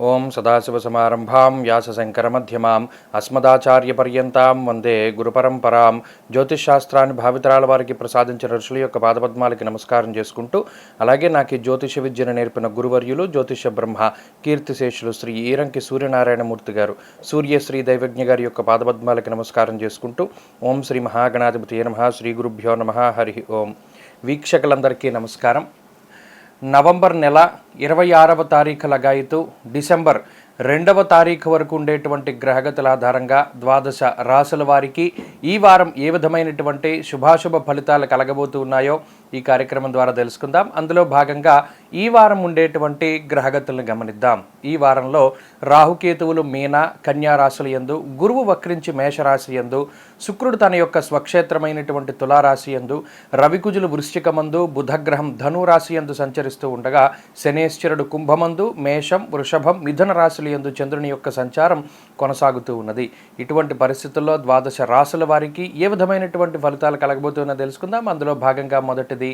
ఓం సదాశివసమారంభాం వ్యాసశంకరమధ్యమాం అస్మదాచార్యపర్యంతాం వందే గురుపరంపరాం. జ్యోతిష్శాస్త్రాన్ని భావితరాల వారికి ప్రసాదించిన ఋషుల యొక్క పాదపద్మాలకి నమస్కారం చేసుకుంటూ, అలాగే నాకు ఈ జ్యోతిష విద్యను నేర్పిన గురువర్యులు జ్యోతిష బ్రహ్మ కీర్తిశేషులు శ్రీ ఈరంకి సూర్యనారాయణమూర్తి గారు, సూర్యశ్రీ దైవజ్ఞ గారి యొక్క పాదపద్మాలకి నమస్కారం చేసుకుంటూ, ఓం శ్రీ మహాగణాధిపతి నమః, శ్రీ గురుభ్యో నమః, హరి ఓం. వీక్షకులందరికీ నమస్కారం. నవంబర్ నెల 26వ తారీఖు లగాయితూ డిసెంబర్ 2వ తారీఖు వరకు ఉండేటువంటి గ్రహగతుల ఆధారంగా ద్వాదశ రాశుల వారికి ఈ వారం ఏ విధమైనటువంటి శుభాశుభ ఫలితాలు కలగబోతూ ఉన్నాయో ఈ కార్యక్రమం ద్వారా తెలుసుకుందాం. అందులో భాగంగా ఈ వారం ఉండేటువంటి గ్రహగతులను గమనిద్దాం. ఈ వారంలో రాహుకేతువులు మీన కన్యా రాశుల యందు, గురువు వక్రించి మేషరాశి యందు, శుక్రుడు తన యొక్క స్వక్షేత్రమైనటువంటి తులారాశి యందు, రవికుజులు వృశ్చికమందు, బుధగ్రహం ధనురాశి యందు సంచరిస్తూ ఉండగా శనేశ్వరుడు కుంభమందు, మేషం వృషభం మిథున రాశుల యందు చంద్రుని యొక్క సంచారం కొనసాగుతూ ఉన్నది. ఇటువంటి పరిస్థితుల్లో ద్వాదశ రాశుల వారికి ఏ విధమైనటువంటి ఫలితాలు కలగబోతున్నా తెలుసుకుందాం. అందులో భాగంగా మొదటిది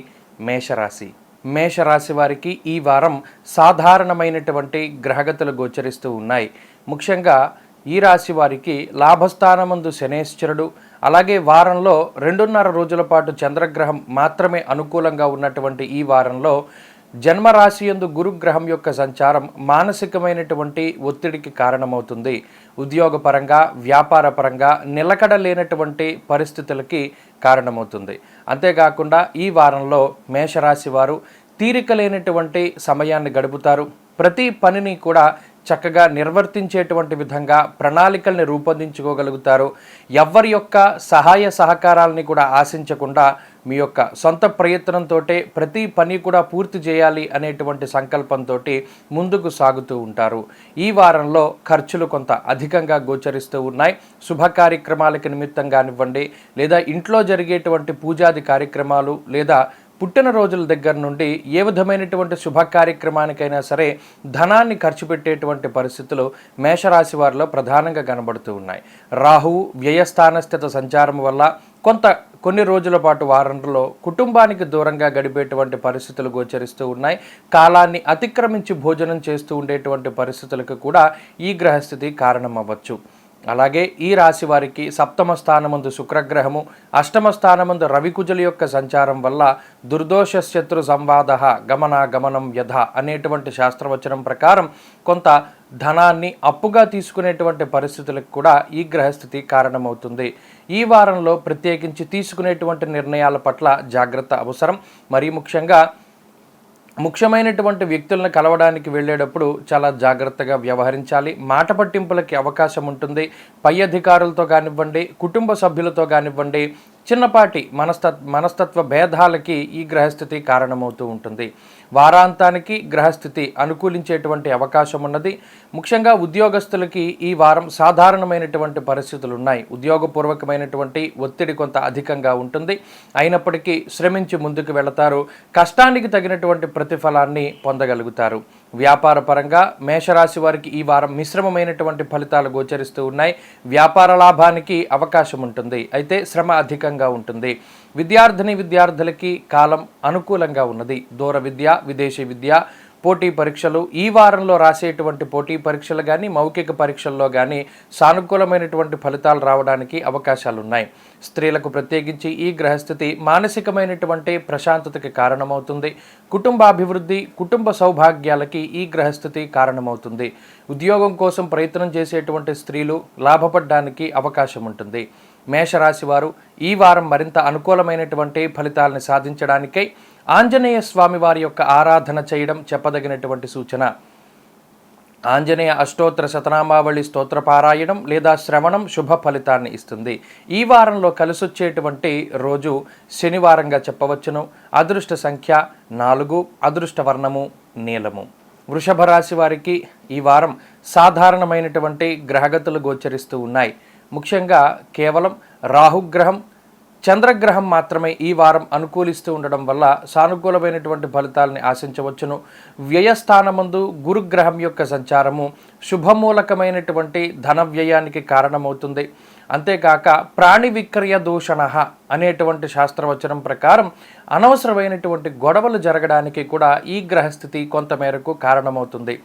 మేషరాశి. మేషరాశి వారికి ఈ వారం సాధారణమైనటువంటి గ్రహగతులు గోచరిస్తూ ఉన్నాయి. ముఖ్యంగా ఈ రాశి వారికి లాభస్థానమందు శనేశ్వరుడు, అలాగే వారంలో 2.5 రోజుల పాటు చంద్రగ్రహం మాత్రమే అనుకూలంగా ఉన్నటువంటి ఈ వారంలో జన్మరాశి యందు గురుగ్రహం యొక్క సంచారం మానసికమైనటువంటి ఒత్తిడికి కారణమవుతుంది. ఉద్యోగపరంగా వ్యాపారపరంగా నిలకడ లేనటువంటి పరిస్థితులకి కారణమవుతుంది. అంతేకాకుండా ఈ వారంలో మేషరాశి వారు తీరిక లేనటువంటి సమయాన్ని గడుపుతారు. ప్రతి పనిని కూడా చక్కగా నిర్వర్తించేటువంటి విధంగా ప్రణాళికల్ని రూపొందించుకోగలుగుతారు. ఎవరి యొక్క సహాయ సహకారాలని కూడా ఆశించకుండా మీ యొక్క సొంత ప్రయత్నంతో ప్రతి పని కూడా పూర్తి చేయాలి అనేటువంటి సంకల్పంతో ముందుకు సాగుతూ ఉంటారు. ఈ వారంలో ఖర్చులు కొంత అధికంగా గోచరిస్తూ ఉన్నాయి. శుభ కార్యక్రమాలకి నిమిత్తం కానివ్వండి, లేదా ఇంట్లో జరిగేటువంటి పూజాది కార్యక్రమాలు, లేదా పుట్టినరోజుల దగ్గర నుండి ఏ విధమైనటువంటి శుభ కార్యక్రమానికైనా సరే ధనాన్ని ఖర్చు పెట్టేటువంటి పరిస్థితులు మేషరాశి వారిలో ప్రధానంగా కనబడుతూ ఉన్నాయి. రాహువు వ్యయస్థానస్థిత సంచారం వల్ల కొన్ని రోజుల పాటు వారంలో కుటుంబానికి దూరంగా గడిపేటువంటి పరిస్థితులు గోచరిస్తూ ఉన్నాయి. కాలాన్ని అతిక్రమించి భోజనం చేస్తూ ఉండేటువంటి పరిస్థితులకు కూడా ఈ గ్రహస్థితి కారణం అవ్వచ్చు. అలాగే ఈ రాశి వారికి 7వ స్థానమందు శుక్రగ్రహము, 8వ స్థానమందు రవికుజుల యొక్క సంచారం వల్ల దుర్దోష శత్రు సంవాద గమనం యథ అనేటువంటి శాస్త్రవచనం ప్రకారం కొంత ధనాన్ని అప్పుగా తీసుకునేటువంటి పరిస్థితులకు కూడా ఈ గ్రహస్థితి కారణమవుతుంది. ఈ వారంలో ప్రత్యేకించి తీసుకునేటువంటి నిర్ణయాల పట్ల జాగ్రత్త అవసరం. మరీ ముఖ్యమైనటువంటి వ్యక్తులను కలవడానికి వెళ్ళేటప్పుడు చాలా జాగ్రత్తగా వ్యవహరించాలి. మాట పట్టింపులకి అవకాశం ఉంటుంది. పై అధికారులతో కానివ్వండి, కుటుంబ సభ్యులతో కానివ్వండి, చిన్నపాటి మనస్తత్వ భేదాలకి ఈ గ్రహస్థితి కారణమవుతూ ఉంటుంది. వారాంతానికి గ్రహస్థితి అనుకూలించేటువంటి అవకాశం ఉన్నది. ముఖ్యంగా ఉద్యోగస్తులకి ఈ వారం సాధారణమైనటువంటి పరిస్థితులు ఉన్నాయి. ఉద్యోగపూర్వకమైనటువంటి ఒత్తిడి కొంత అధికంగా ఉంటుంది. అయినప్పటికీ శ్రమించి ముందుకు వెళతారు. కష్టానికి తగినటువంటి ప్రతిఫలాన్ని పొందగలుగుతారు. వ్యాపార పరంగా మేషరాశి వారికి ఈ వారం మిశ్రమమైనటువంటి ఫలితాలు గోచరిస్తూ ఉన్నాయి. వ్యాపార లాభానికి అవకాశం ఉంటుంది, అయితే శ్రమ అధికంగా ఉంటుంది. విద్యార్థులకి కాలం అనుకూలంగా ఉన్నది. దూర విద్య, విదేశీ విద్య, పోటీ పరీక్షలు, ఈ వారంలో రాసేటువంటి పోటీ పరీక్షలు కానీ మౌఖిక పరీక్షల్లో కానీ సానుకూలమైనటువంటి ఫలితాలు రావడానికి అవకాశాలు ఉన్నాయి. స్త్రీలకు ప్రత్యేకించి ఈ గ్రహస్థితి మానసికమైనటువంటి ప్రశాంతతకి కారణమవుతుంది. కుటుంబాభివృద్ధి, కుటుంబ సౌభాగ్యాలకి ఈ గ్రహస్థితి కారణమవుతుంది. ఉద్యోగం కోసం ప్రయత్నం చేసేటువంటి స్త్రీలు లాభపడడానికి అవకాశం ఉంటుంది. మేషరాశి వారు ఈ వారం మరింత అనుకూలమైనటువంటి ఫలితాలను సాధించడానికై ఆంజనేయ స్వామి వారి యొక్క ఆరాధన చేయడం చెప్పదగినటువంటి సూచన. ఆంజనేయ అష్టోత్తర శతనామావళి స్తోత్రపారాయణం లేదా శ్రవణం శుభ ఫలితాన్ని ఇస్తుంది. ఈ వారంలో కలిసొచ్చేటువంటి రోజు శనివారంగా చెప్పవచ్చును. అదృష్ట సంఖ్య 4, అదృష్ట వర్ణము నీలము. వృషభ రాశి వారికి ఈ వారం సాధారణమైనటువంటి గ్రహగతులు గోచరిస్తూ ఉన్నాయి. ముఖ్యంగా కేవలం రాహుగ్రహం, చంద్రగ్రహం మాత్రమే ఈ వారం అనుకూలిస్తూ ఉండడం వల్ల సానుకూలమైనటువంటి ఫలితాలని ఆశించవచ్చును. వ్యయస్థానమందు గురుగ్రహం యొక్క సంచారము శుభమూలకమైనటువంటి ధన వ్యయానికి కారణమవుతుంది. అంతేకాక ప్రాణి విక్రయ దూషణ అనేటువంటి శాస్త్రవచనం ప్రకారం అనవసరమైనటువంటి గొడవలు జరగడానికి కూడా ఈ గ్రహస్థితి కొంతమేరకు కారణమవుతుంది.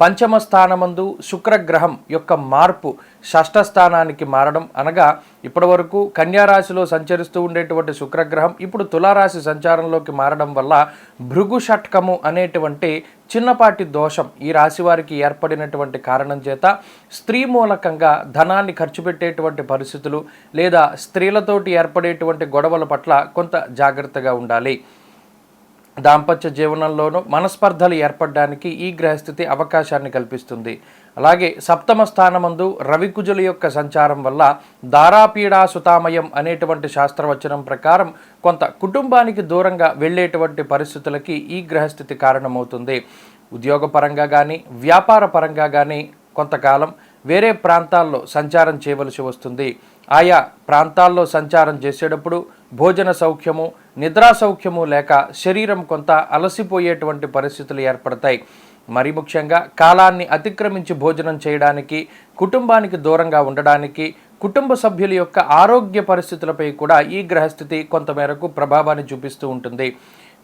పంచమ స్థానమందు శుక్రగ్రహం యొక్క మార్పు షష్ఠ స్థానానికి మారడం, అనగా ఇప్పటి వరకు కన్యారాశిలో సంచరిస్తూ ఉండేటువంటి శుక్రగ్రహం ఇప్పుడు తులారాశి సంచారంలోకి మారడం వల్ల భృగు షట్కము అనేటువంటి చిన్నపాటి దోషం ఈ రాశి వారికి ఏర్పడినటువంటి కారణం చేత స్త్రీ మూలకంగా ధనాన్ని ఖర్చు పెట్టేటువంటి పరిస్థితులు లేదా స్త్రీలతోటి ఏర్పడేటువంటి గొడవల పట్ల కొంత జాగ్రత్తగా ఉండాలి. దాంపత్య జీవనంలోనూ మనస్పర్ధలు ఏర్పడడానికి ఈ గ్రహస్థితి అవకాశాన్ని కల్పిస్తుంది. అలాగే సప్తమ స్థానమందు రవికుజుల యొక్క సంచారం వల్ల దారాపీడా సుతామయం అనేటువంటి శాస్త్రవచనం ప్రకారం కొంత కుటుంబానికి దూరంగా వెళ్ళేటువంటి పరిస్థితులకి ఈ గ్రహస్థితి కారణమవుతుంది. ఉద్యోగపరంగా కానీ వ్యాపార పరంగా కానీ కొంతకాలం వేరే ప్రాంతాల్లో సంచారం చేయవలసి వస్తుంది. ఆయా ప్రాంతాల్లో సంచారం చేసేటప్పుడు భోజన సౌఖ్యము, నిద్రా సౌఖ్యము లేక శరీరం కొంత అలసిపోయేటువంటి పరిస్థితులు ఏర్పడతాయి. మరి ముఖ్యంగా కాలాన్ని అతిక్రమించి భోజనం చేయడానికి, కుటుంబానికి దూరంగా ఉండడానికి, కుటుంబ సభ్యుల యొక్క ఆరోగ్య పరిస్థితులపై కూడా ఈ గ్రహస్థితి కొంతమేరకు ప్రభావాన్ని చూపిస్తూ ఉంటుంది.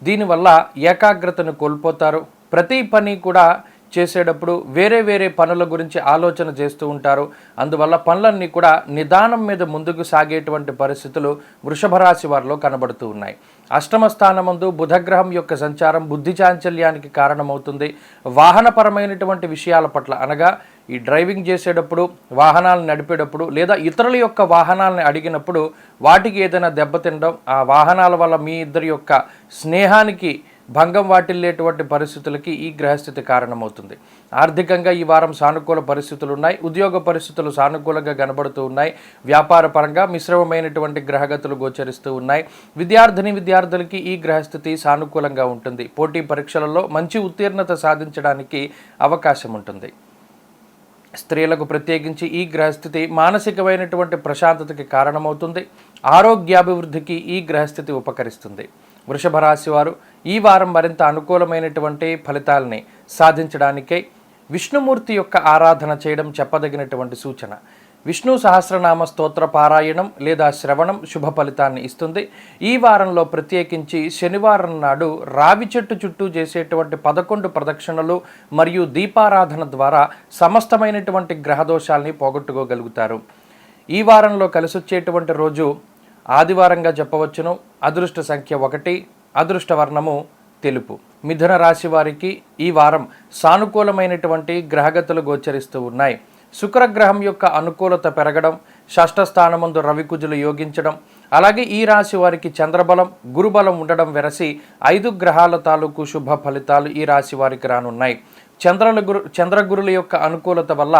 దీనివల్ల ఏకాగ్రతను కోల్పోతారు. ప్రతి పని కూడా చేసేటప్పుడు వేరే వేరే పనుల గురించి ఆలోచన చేస్తూ ఉంటారు. అందువల్ల పనులన్నీ కూడా నిదానం మీద ముందుకు సాగేటువంటి పరిస్థితులు వృషభ రాశి వారిలో కనబడుతూ ఉన్నాయి. అష్టమ స్థానమందు బుధగ్రహం యొక్క సంచారం బుద్ధి చాంచల్యానికి కారణమవుతుంది. వాహనపరమైనటువంటి విషయాల పట్ల, అనగా ఈ డ్రైవింగ్ చేసేటప్పుడు, వాహనాలను నడిపేటప్పుడు లేదా ఇతరుల యొక్క వాహనాలను అడిగినప్పుడు వాటికి ఏదైనా దెబ్బతినడం, ఆ వాహనాల వల్ల మీ ఇద్దరి యొక్క స్నేహానికి భంగం వాటిల్లేటువంటి పరిస్థితులకి ఈ గ్రహస్థితి కారణమవుతుంది. ఆర్థికంగా ఈ వారం సానుకూల పరిస్థితులు ఉన్నాయి. ఉద్యోగ పరిస్థితులు సానుకూలంగా కనబడుతూ ఉన్నాయి. వ్యాపార పరంగా మిశ్రమమైనటువంటి గ్రహగతులు గోచరిస్తూ ఉన్నాయి. విద్యార్థులకి ఈ గ్రహస్థితి సానుకూలంగా ఉంటుంది. పోటీ పరీక్షలలో మంచి ఉత్తీర్ణత సాధించడానికి అవకాశం ఉంటుంది. స్త్రీలకు ప్రత్యేకించి ఈ గ్రహస్థితి మానసికమైనటువంటి ప్రశాంతతకి కారణమవుతుంది. ఆరోగ్యాభివృద్ధికి ఈ గ్రహస్థితి ఉపకరిస్తుంది. వృషభ రాశి వారు ఈ వారం మరింత అనుకూలమైనటువంటి ఫలితాలని సాధించడానికై విష్ణుమూర్తి యొక్క ఆరాధన చేయడం చెప్పదగినటువంటి సూచన. విష్ణు సహస్రనామ స్తోత్ర పారాయణం లేదా శ్రవణం శుభ ఫలితాన్ని ఇస్తుంది. ఈ వారంలో ప్రత్యేకించి శనివారం నాడు రావి చెట్టు చుట్టూ చేసేటువంటి 11 ప్రదక్షిణలు మరియు దీపారాధన ద్వారా సమస్తమైనటువంటి గ్రహదోషాలని పోగొట్టుకోగలుగుతారు. ఈ వారంలో కలిసొచ్చేటువంటి రోజు ఆదివారంగా చెప్పవచ్చును. అదృష్ట సంఖ్య 1, అదృష్ట వర్ణము తెలుపు. మిథున రాశి వారికి ఈ వారం సానుకూలమైనటువంటి గ్రహగతులు గోచరిస్తూ ఉన్నాయి. శుక్రగ్రహం యొక్క అనుకూలత పెరగడం, షష్ఠ స్థానమందు రవికుజులు యోగించడం, అలాగే ఈ రాశి వారికి చంద్రబలం, గురుబలం ఉండడం వెరసి 5 గ్రహాల తాలూకు శుభ ఫలితాలు ఈ రాశి వారికి రానున్నాయి. చంద్రగురుల యొక్క అనుకూలత వల్ల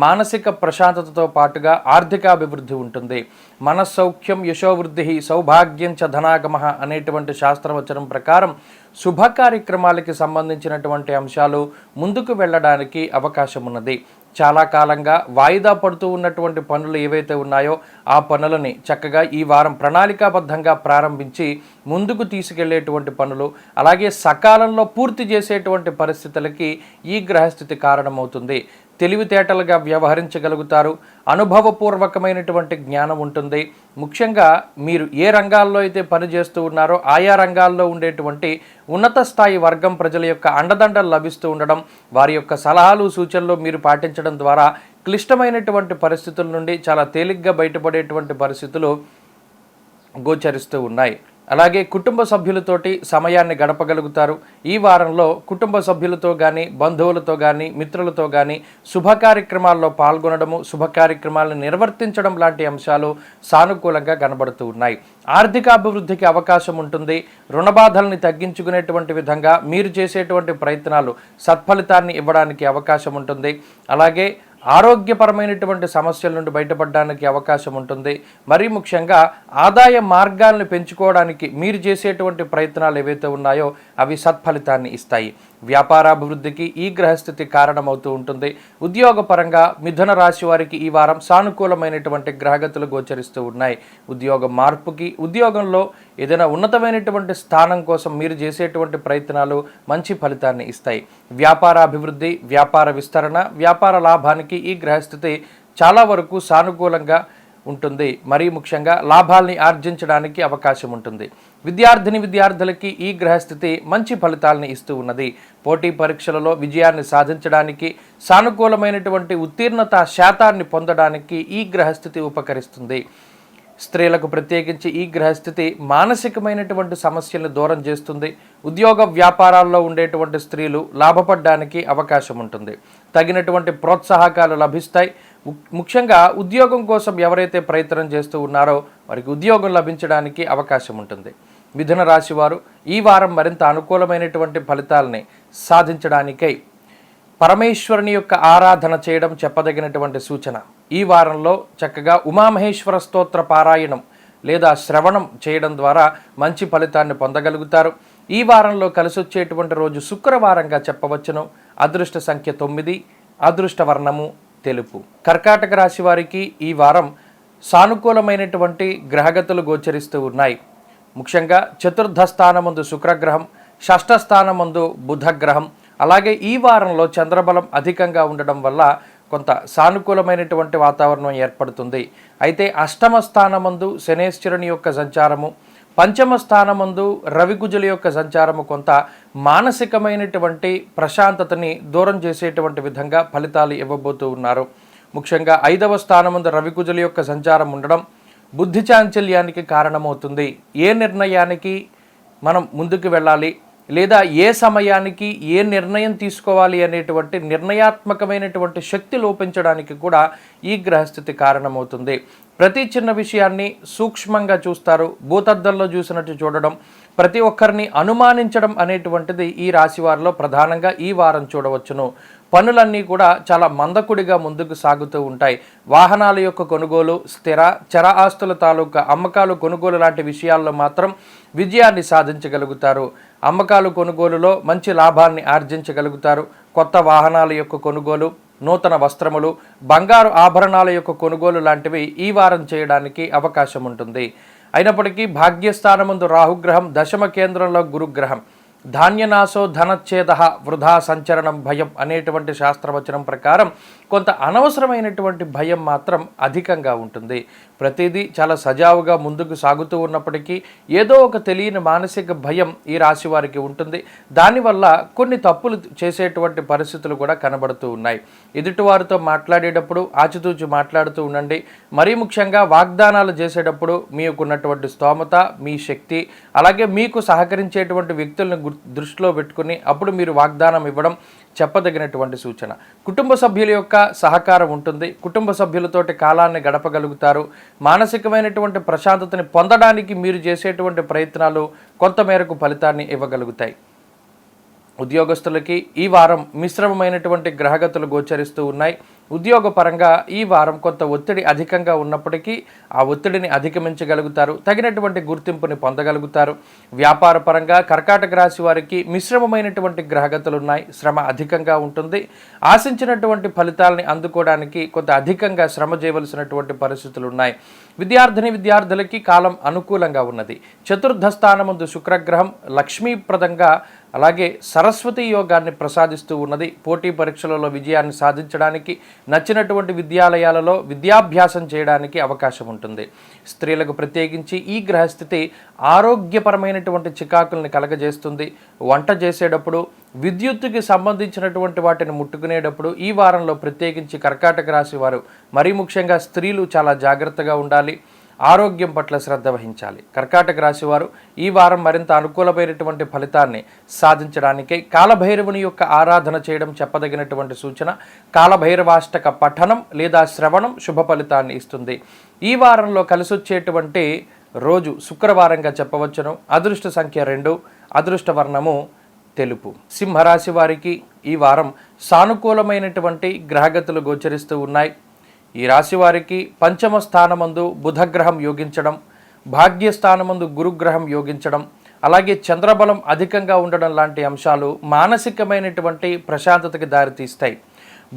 మానసిక ప్రశాంతతతో పాటుగా ఆర్థికాభివృద్ధి ఉంటుంది. మనస్సౌఖ్యం యశోవృద్ధి సౌభాగ్యం చ ధనాగమ అనేటువంటి శాస్త్రవచనం ప్రకారం శుభ కార్యక్రమాలకి సంబంధించినటువంటి అంశాలు ముందుకు వెళ్ళడానికి అవకాశం ఉన్నది. చాలా కాలంగా వాయిదా పడుతూ ఉన్నటువంటి పనులు ఏవైతే ఉన్నాయో ఆ పనులని చక్కగా ఈ వారం ప్రణాళికాబద్ధంగా ప్రారంభించి ముందుకు తీసుకెళ్లేటువంటి పనులు, అలాగే సకాలంలో పూర్తి చేసేటువంటి పరిస్థితులకి ఈ గ్రహస్థితి కారణమవుతుంది. తెలివితేటలుగా వ్యవహరించగలుగుతారు. అనుభవపూర్వకమైనటువంటి జ్ఞానం ఉంటుంది. ముఖ్యంగా మీరు ఏ రంగాల్లో అయితే పనిచేస్తూ ఉన్నారో ఆయా రంగాల్లో ఉండేటువంటి ఉన్నత స్థాయి వర్గం ప్రజల యొక్క అండదండలు లభిస్తూ ఉండడం, వారి యొక్క సలహాలు సూచనలు మీరు పాటించడం ద్వారా క్లిష్టమైనటువంటి పరిస్థితుల నుండి చాలా తేలిగ్గా బయటపడేటువంటి పరిస్థితులు గోచరిస్తూ ఉన్నాయి. అలాగే కుటుంబ సభ్యులతోటి సమయాన్ని గడపగలుగుతారు. ఈ వారంలో కుటుంబ సభ్యులతో కానీ, బంధువులతో కానీ, మిత్రులతో కానీ శుభ కార్యక్రమాల్లో పాల్గొనడము, శుభ కార్యక్రమాలను నిర్వర్తించడం లాంటి అంశాలు సానుకూలంగా కనబడుతూ ఉన్నాయి. ఆర్థికాభివృద్ధికి అవకాశం ఉంటుంది. రుణబాధల్ని తగ్గించుకునేటువంటి విధంగా మీరు చేసేటువంటి ప్రయత్నాలు సత్ఫలితాన్ని ఇవ్వడానికి అవకాశం ఉంటుంది. అలాగే ఆరోగ్యపరమైనటువంటి సమస్యల నుండి బయటపడడానికి అవకాశం ఉంటుంది. మరీ ముఖ్యంగా ఆదాయ మార్గాలను పెంచుకోవడానికి మీరు చేసేటువంటి ప్రయత్నాలు ఏవైతే ఉన్నాయో అవి సత్ఫలితాన్ని ఇస్తాయి. వ్యాపారాభివృద్ధికి ఈ గ్రహస్థితి కారణమవుతూ ఉంటుంది. ఉద్యోగపరంగా మిథున రాశి వారికి ఈ వారం సానుకూలమైనటువంటి గ్రహగతులు గోచరిస్తూ ఉన్నాయి. ఉద్యోగ మార్పుకి, ఉద్యోగంలో ఏదైనా ఉన్నతమైనటువంటి స్థానం కోసం మీరు చేసేటువంటి ప్రయత్నాలు మంచి ఫలితాన్ని ఇస్తాయి. వ్యాపారాభివృద్ధి, వ్యాపార విస్తరణ, వ్యాపార లాభానికి ఈ గ్రహస్థితి చాలా వరకు సానుకూలంగా ఉంటుంది. మరీ ముఖ్యంగా లాభాల్ని ఆర్జించడానికి అవకాశం ఉంటుంది. విద్యార్థులకి ఈ గ్రహస్థితి మంచి ఫలితాలని ఇస్తూ ఉన్నది. పోటీ పరీక్షలలో విజయాన్ని సాధించడానికి, సానుకూలమైనటువంటి ఉత్తీర్ణత శాతాన్ని పొందడానికి ఈ గ్రహస్థితి ఉపకరిస్తుంది. స్త్రీలకు ప్రత్యేకించి ఈ గ్రహస్థితి మానసికమైనటువంటి సమస్యలను దూరం చేస్తుంది. ఉద్యోగ వ్యాపారాల్లో ఉండేటువంటి స్త్రీలు లాభపడడానికి అవకాశం ఉంటుంది. తగినటువంటి ప్రోత్సాహకాలు లభిస్తాయి. ముఖ్యంగా ఉద్యోగం కోసం ఎవరైతే ప్రయత్నం చేస్తూ ఉన్నారో వారికి ఉద్యోగం లభించడానికి అవకాశం ఉంటుంది. మిథున రాశి వారు ఈ వారం మరింత అనుకూలమైనటువంటి ఫలితాలని సాధించడానికై పరమేశ్వరుని యొక్క ఆరాధన చేయడం చెప్పదగినటువంటి సూచన. ఈ వారంలో చక్కగా ఉమామహేశ్వర స్తోత్ర పారాయణం లేదా శ్రవణం చేయడం ద్వారా మంచి ఫలితాన్ని పొందగలుగుతారు. ఈ వారంలో కలిసొచ్చేటువంటి రోజు శుక్రవారంగా చెప్పవచ్చును. అదృష్ట సంఖ్య 9, అదృష్ట వర్ణము తెలుపు. కర్కాటక రాశి వారికి ఈ వారం సానుకూలమైనటువంటి గ్రహగతులు గోచరిస్తూ ఉన్నాయి. ముఖ్యంగా చతుర్థ స్థానమందు శుక్రగ్రహం, షష్ఠ స్థానమందు బుధగ్రహం, అలాగే ఈ వారంలో చంద్రబలం అధికంగా ఉండడం వల్ల కొంత సానుకూలమైనటువంటి వాతావరణం ఏర్పడుతుంది. అయితే అష్టమ స్థానమందు శనేశ్వరుని యొక్క సంచారము, పంచమ స్థానమందు రవికుజుల యొక్క సంచారము కొంత మానసికమైనటువంటి ప్రశాంతతని దూరం చేసేటువంటి విధంగా ఫలితాలు ఇవ్వబోతూ ఉన్నారు. ముఖ్యంగా 5వ స్థానమందు రవికుజుల యొక్క సంచారం ఉండడం బుద్ధి చాంచల్యానికి కారణమవుతుంది. ఏ నిర్ణయానికి మనం ముందుకు వెళ్ళాలి లేదా ఏ సమయానికి ఏ నిర్ణయం తీసుకోవాలి అనేటువంటి నిర్ణయాత్మకమైనటువంటి శక్తి లోపించడానికి కూడా ఈ గ్రహస్థితి కారణమవుతుంది. ప్రతి చిన్న విషయాన్ని సూక్ష్మంగా చూస్తారు. భూతద్దంలో చూసినట్టు చూడడం, ప్రతి ఒక్కరిని అనుమానించడం అనేటువంటిది ఈ రాశి వారిలో ప్రధానంగా ఈ వారం చూడవచ్చును. పనులన్నీ కూడా చాలా మందకుడిగా ముందుకు సాగుతూ ఉంటాయి. వాహనాల యొక్క కొనుగోలు, స్థిర చర ఆస్తుల తాలూకా అమ్మకాలు కొనుగోలు లాంటి విషయాల్లో మాత్రం విజయాన్ని సాధించగలుగుతారు. అమ్మకాలు కొనుగోలులో మంచి లాభాన్ని ఆర్జించగలుగుతారు. కొత్త వాహనాల యొక్క కొనుగోలు, నూతన వస్త్రములు, బంగారు ఆభరణాల యొక్క కొనుగోలు లాంటివి ఈ వారం చేయడానికి అవకాశం ఉంటుంది. అయినప్పటికీ భాగ్యస్థానమందు రాహుగ్రహం, దశమ కేంద్రంలో గురుగ్రహం, ధాన్యనాశో ధనచ్ఛేద వృధా సంచరణం భయం అనేటువంటి శాస్త్రవచనం ప్రకారం కొంత అనవసరమైనటువంటి భయం మాత్రం అధికంగా ఉంటుంది. ప్రతిదీ చాలా సజావుగా ముందుకు సాగుతూ ఉన్నప్పటికీ ఏదో ఒక తెలియని మానసిక భయం ఈ రాశి వారికి ఉంటుంది. దానివల్ల కొన్ని తప్పులు చేసేటువంటి పరిస్థితులు కూడా కనబడుతూ ఉన్నాయి. ఎదుటివారితో మాట్లాడేటప్పుడు ఆచితూచి మాట్లాడుతూ ఉండండి. మరీ ముఖ్యంగా వాగ్దానాలు చేసేటప్పుడు మీకున్నటువంటి స్తోమత, మీ శక్తి, అలాగే మీకు సహకరించేటువంటి వ్యక్తులను దృష్టిలో పెట్టుకుని అప్పుడు మీరు వాగ్దానం ఇవ్వడం చెప్పదగినటువంటి సూచన. కుటుంబ సభ్యుల యొక్క సహకారం ఉంటుంది. కుటుంబ సభ్యులతోటి కాలాన్ని గడపగలుగుతారు. మానసికమైనటువంటి ప్రశాంతతని పొందడానికి మీరు చేసేటువంటి ప్రయత్నాలు కొంతమేరకు ఫలితాన్ని ఇవ్వగలుగుతాయి. ఉద్యోగస్తులకి ఈ వారం మిశ్రమమైనటువంటి గ్రహగతులు గోచరిస్తూ ఉన్నాయి. ఉద్యోగపరంగా ఈ వారం కొంత ఒత్తిడి అధికంగా ఉన్నప్పటికీ ఆ ఒత్తిడిని అధిగమించగలుగుతారు. తగినటువంటి గుర్తింపుని పొందగలుగుతారు. వ్యాపార పరంగా కర్కాటక రాశి వారికి మిశ్రమమైనటువంటి గ్రహగతులు ఉన్నాయి. శ్రమ అధికంగా ఉంటుంది. ఆశించినటువంటి ఫలితాలని అందుకోవడానికి కొంత అధికంగా శ్రమ చేయవలసినటువంటి పరిస్థితులు ఉన్నాయి. విద్యార్థులకి కాలం అనుకూలంగా ఉన్నది. చతుర్థ స్థానమందు శుక్రగ్రహం లక్ష్మీప్రదంగా, అలాగే సరస్వతి యోగాన్ని ప్రసాదిస్తూ ఉన్నది. పోటీ పరీక్షలలో విజయాన్ని సాధించడానికి, నచ్చినటువంటి విద్యాలయాలలో విద్యాభ్యాసం చేయడానికి అవకాశం ఉంటుంది. స్త్రీలకు ప్రత్యేకించి ఈ గ్రహస్థితి ఆరోగ్యపరమైనటువంటి చికాకుల్ని కలగజేస్తుంది. వంట చేసేటప్పుడు, విద్యుత్తుకి సంబంధించినటువంటి వాటిని ముట్టుకునేటప్పుడు ఈ వారంలో ప్రత్యేకించి కర్కాటక రాశి వారు, మరీ ముఖ్యంగా స్త్రీలు చాలా జాగ్రత్తగా ఉండాలి. ఆరోగ్యం పట్ల శ్రద్ధ వహించాలి. కర్కాటక రాశి వారు ఈ వారం మరింత అనుకూలమైనటువంటి ఫలితాన్ని సాధించడానికై కాలభైరవుని యొక్క ఆరాధన చేయడం చెప్పదగినటువంటి సూచన. కాలభైరవాష్టక పఠనం లేదా శ్రవణం శుభ ఫలితాన్ని ఇస్తుంది. ఈ వారంలో కలిసొచ్చేటువంటి రోజు శుక్రవారంగా చెప్పవచ్చును. అదృష్ట సంఖ్య 2, అదృష్ట వర్ణము తెలుపు. సింహరాశి వారికి ఈ వారం సానుకూలమైనటువంటి గ్రహగతులు గోచరిస్తూ ఉన్నాయి. ఈ రాశి వారికి పంచమ స్థానమందు బుధగ్రహం యోగించడం, భాగ్యస్థానమందు గురుగ్రహం యోగించడం, అలాగే చంద్రబలం అధికంగా ఉండడం లాంటి అంశాలు మానసికమైనటువంటి ప్రశాంతతకి దారితీస్తాయి.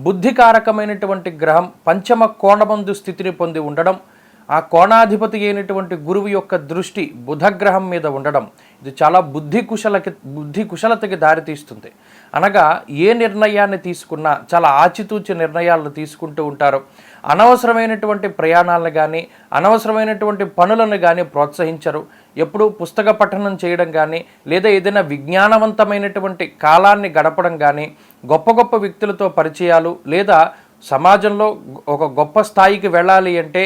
బుద్ధికారకమైనటువంటి గ్రహం పంచమ కోణమందు స్థితిని పొంది ఉండడం, ఆ కోణాధిపతి అయినటువంటి గురువు యొక్క దృష్టి బుధగ్రహం మీద ఉండడం ఇది చాలా బుద్ధి కుశలతకి దారితీస్తుంది. అనగా ఏ నిర్ణయాన్ని తీసుకున్నా చాలా ఆచితూచి నిర్ణయాలను తీసుకుంటూ ఉంటారు. అనవసరమైనటువంటి ప్రయాణాలను కానీ అనవసరమైనటువంటి పనులను కానీ ప్రోత్సహించరు. ఎప్పుడు పుస్తక పఠనం చేయడం కానీ లేదా ఏదైనా విజ్ఞానవంతమైనటువంటి కాలాన్ని గడపడం కానీ గొప్ప గొప్ప వ్యక్తులతో పరిచయాలు లేదా సమాజంలో ఒక గొప్ప స్థాయికి వెళ్ళాలి అంటే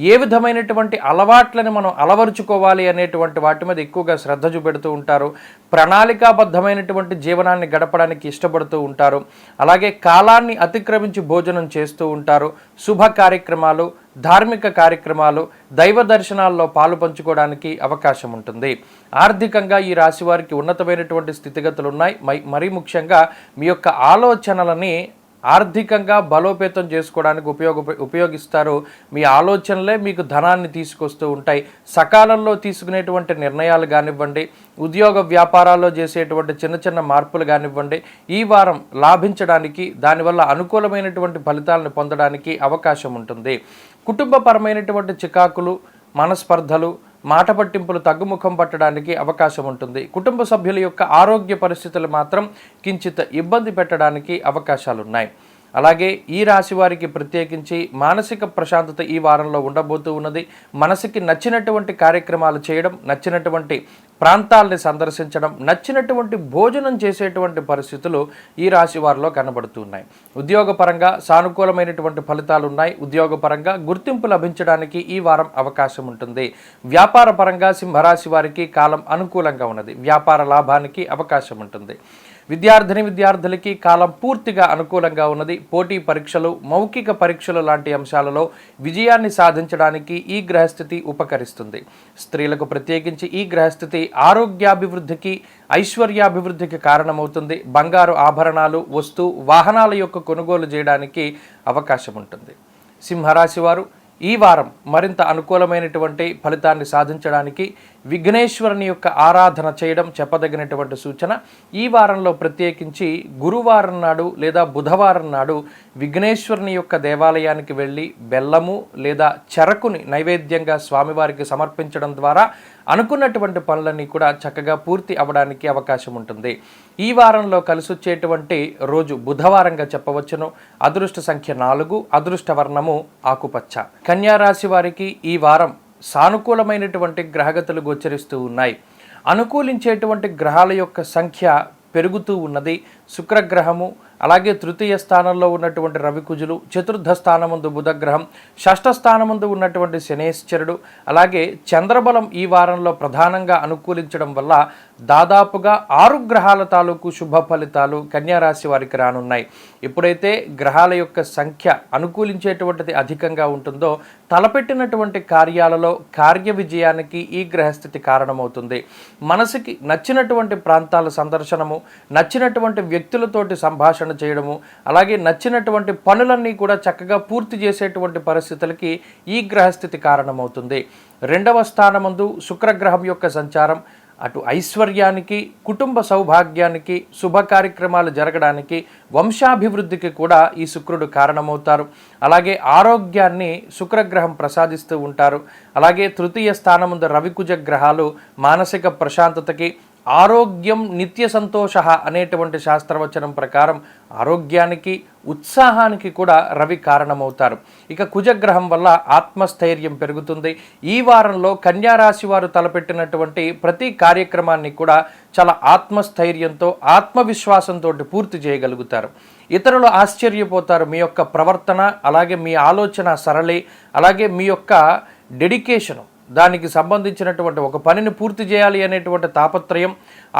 ఏ విధమైనటువంటి అలవాట్లను మనం అలవరుచుకోవాలి అనేటువంటి వాటి మీద ఎక్కువగా శ్రద్ధ చూపెడుతూ ఉంటారు. ప్రణాళికాబద్ధమైనటువంటి జీవనాన్ని గడపడానికి ఇష్టపడుతూ ఉంటారు. అలాగే కాలాన్ని అతిక్రమించి భోజనం చేస్తూ ఉంటారు. శుభ కార్యక్రమాలు, ధార్మిక కార్యక్రమాలు, దైవ దర్శనాల్లో పాలు పంచుకోవడానికి అవకాశం ఉంటుంది. ఆర్థికంగా ఈ రాశి వారికి ఉన్నతమైనటువంటి స్థితిగతులు ఉన్నాయి. మరీ ముఖ్యంగా మీ యొక్క ఆలోచనలని ఆర్థికంగా బలోపేతం చేసుకోవడానికి ఉపయోగిస్తారు. మీ ఆలోచనలే మీకు ధనాన్ని తీసుకొస్తూ ఉంటాయి. సకాలంలో తీసుకునేటువంటి నిర్ణయాలు కానివ్వండి, ఉద్యోగ వ్యాపారాల్లో చేసేటువంటి చిన్న చిన్న మార్పులు కానివ్వండి, ఈ వారం లాభించడానికి, దానివల్ల అనుకూలమైనటువంటి ఫలితాలను పొందడానికి అవకాశం ఉంటుంది. కుటుంబపరమైనటువంటి చికాకులు, మనస్పర్ధలు, మాట పట్టింపులు తగ్గుముఖం పట్టడానికి అవకాశం ఉంటుంది. కుటుంబ సభ్యుల యొక్క ఆరోగ్య పరిస్థితులు మాత్రం కించిత్ ఇబ్బంది పెట్టడానికి అవకాశాలు ఉన్నాయి. అలాగే ఈ రాశి వారికి ప్రత్యేకించి మానసిక ప్రశాంతత ఈ వారంలో ఉండబోతూ ఉన్నది. మనసుకి నచ్చినటువంటి కార్యక్రమాలు చేయడం, నచ్చినటువంటి ప్రాంతాలని సందర్శించడం, నచ్చినటువంటి భోజనం చేసేటువంటి పరిస్థితులు ఈ రాశి వారిలో కనబడుతున్నాయి. ఉద్యోగపరంగా సానుకూలమైనటువంటి ఫలితాలు ఉన్నాయి. ఉద్యోగపరంగా గుర్తింపు లభించడానికి ఈ వారం అవకాశం ఉంటుంది. వ్యాపార పరంగా సింహరాశి వారికి కాలం అనుకూలంగా ఉన్నది. వ్యాపార లాభానికి అవకాశం ఉంటుంది. విద్యార్థులకి కాలం పూర్తిగా అనుకూలంగా ఉన్నది. పోటీ పరీక్షలు, మౌఖిక పరీక్షలు లాంటి అంశాలలో విజయాన్ని సాధించడానికి ఈ గ్రహస్థితి ఉపకరిస్తుంది. స్త్రీలకు ప్రత్యేకించి ఈ గ్రహస్థితి ఆరోగ్యాభివృద్ధికి, ఐశ్వర్యాభివృద్ధికి కారణమవుతుంది. బంగారు ఆభరణాలు, వాహనాల యొక్క కొనుగోలు చేయడానికి అవకాశం ఉంటుంది. సింహరాశి వారు ఈ వారం మరింత అనుకూలమైనటువంటి ఫలితాన్ని సాధించడానికి విఘ్నేశ్వరుని యొక్క ఆరాధన చేయడం చెప్పదగినటువంటి సూచన. ఈ వారంలో ప్రత్యేకించి గురువారం నాడు లేదా బుధవారం నాడు విఘ్నేశ్వరుని యొక్క దేవాలయానికి వెళ్ళి బెల్లము లేదా చెరకుని నైవేద్యంగా స్వామివారికి సమర్పించడం ద్వారా అనుకున్నటువంటి పనులన్నీ కూడా చక్కగా పూర్తి అవ్వడానికి అవకాశం ఉంటుంది. ఈ వారంలో కలిసొచ్చేటువంటి రోజు బుధవారంగా చెప్పవచ్చును. అదృష్ట సంఖ్య 4, అదృష్ట వర్ణము ఆకుపచ్చ. కన్యా రాశి వారికి ఈ వారం సానుకూలమైనటువంటి గ్రహగతులు గోచరిస్తూ ఉన్నాయి. అనుకూలించేటువంటి గ్రహాల యొక్క సంఖ్య పెరుగుతూ ఉన్నది. శుక్రగ్రహము, అలాగే తృతీయ స్థానంలో ఉన్నటువంటి రవికుజులు, చతుర్థ స్థానమందు బుధగ్రహం, షష్ఠ స్థానమందు ఉన్నటువంటి శనేశ్వరుడు, అలాగే చంద్రబలం ఈ వారంలో ప్రధానంగా అనుకూలించడం వల్ల దాదాపుగా 6 గ్రహాల తాలూకు శుభ ఫలితాలు కన్యారాశి వారికి రానున్నాయి. ఎప్పుడైతే గ్రహాల యొక్క సంఖ్య అనుకూలించేటువంటిది అధికంగా ఉంటుందో తలపెట్టినటువంటి కార్యాలలో కార్య విజయానికి ఈ గ్రహస్థితి కారణమవుతుంది. మనసుకి నచ్చినటువంటి ప్రాంతాల సందర్శనము, నచ్చినటువంటి వ్యక్తులతోటి సంభాషణ చేయడము, అలాగే నచ్చినటువంటి పనులన్నీ కూడా చక్కగా పూర్తి చేసేటువంటి పరిస్థితులకి ఈ గ్రహస్థితి కారణమవుతుంది. 2వ స్థానమందు శుక్రగ్రహం యొక్క సంచారం అటు ఐశ్వర్యానికి, కుటుంబ సౌభాగ్యానికి, శుభ కార్యక్రమాలు జరగడానికి, వంశాభివృద్ధికి కూడా ఈ శుక్రుడు కారణమవుతారు. అలాగే ఆరోగ్యాన్ని శుక్రగ్రహం ప్రసాదిస్తూ ఉంటారు. అలాగే తృతీయ స్థానముందు రవికుజ గ్రహాలు మానసిక ప్రశాంతతకి, ఆరోగ్యం నిత్య సంతోష అనేటువంటి శాస్త్రవచనం ప్రకారం ఆరోగ్యానికి, ఉత్సాహానికి కూడా రవి కారణమవుతారు. ఇక కుజగ్రహం వల్ల ఆత్మస్థైర్యం పెరుగుతుంది. ఈ వారంలో కన్యారాశి వారు తలపెట్టినటువంటి ప్రతి కార్యక్రమాన్ని కూడా చాలా ఆత్మస్థైర్యంతో, ఆత్మవిశ్వాసంతో పూర్తి చేయగలుగుతారు. ఇతరులు ఆశ్చర్యపోతారు మీ యొక్క ప్రవర్తన, అలాగే మీ ఆలోచన సరళి, అలాగే మీ యొక్క డెడికేషను, దానికి సంబంధించినటువంటి ఒక పనిని పూర్తి చేయాలి అనేటువంటి తాపత్రయం,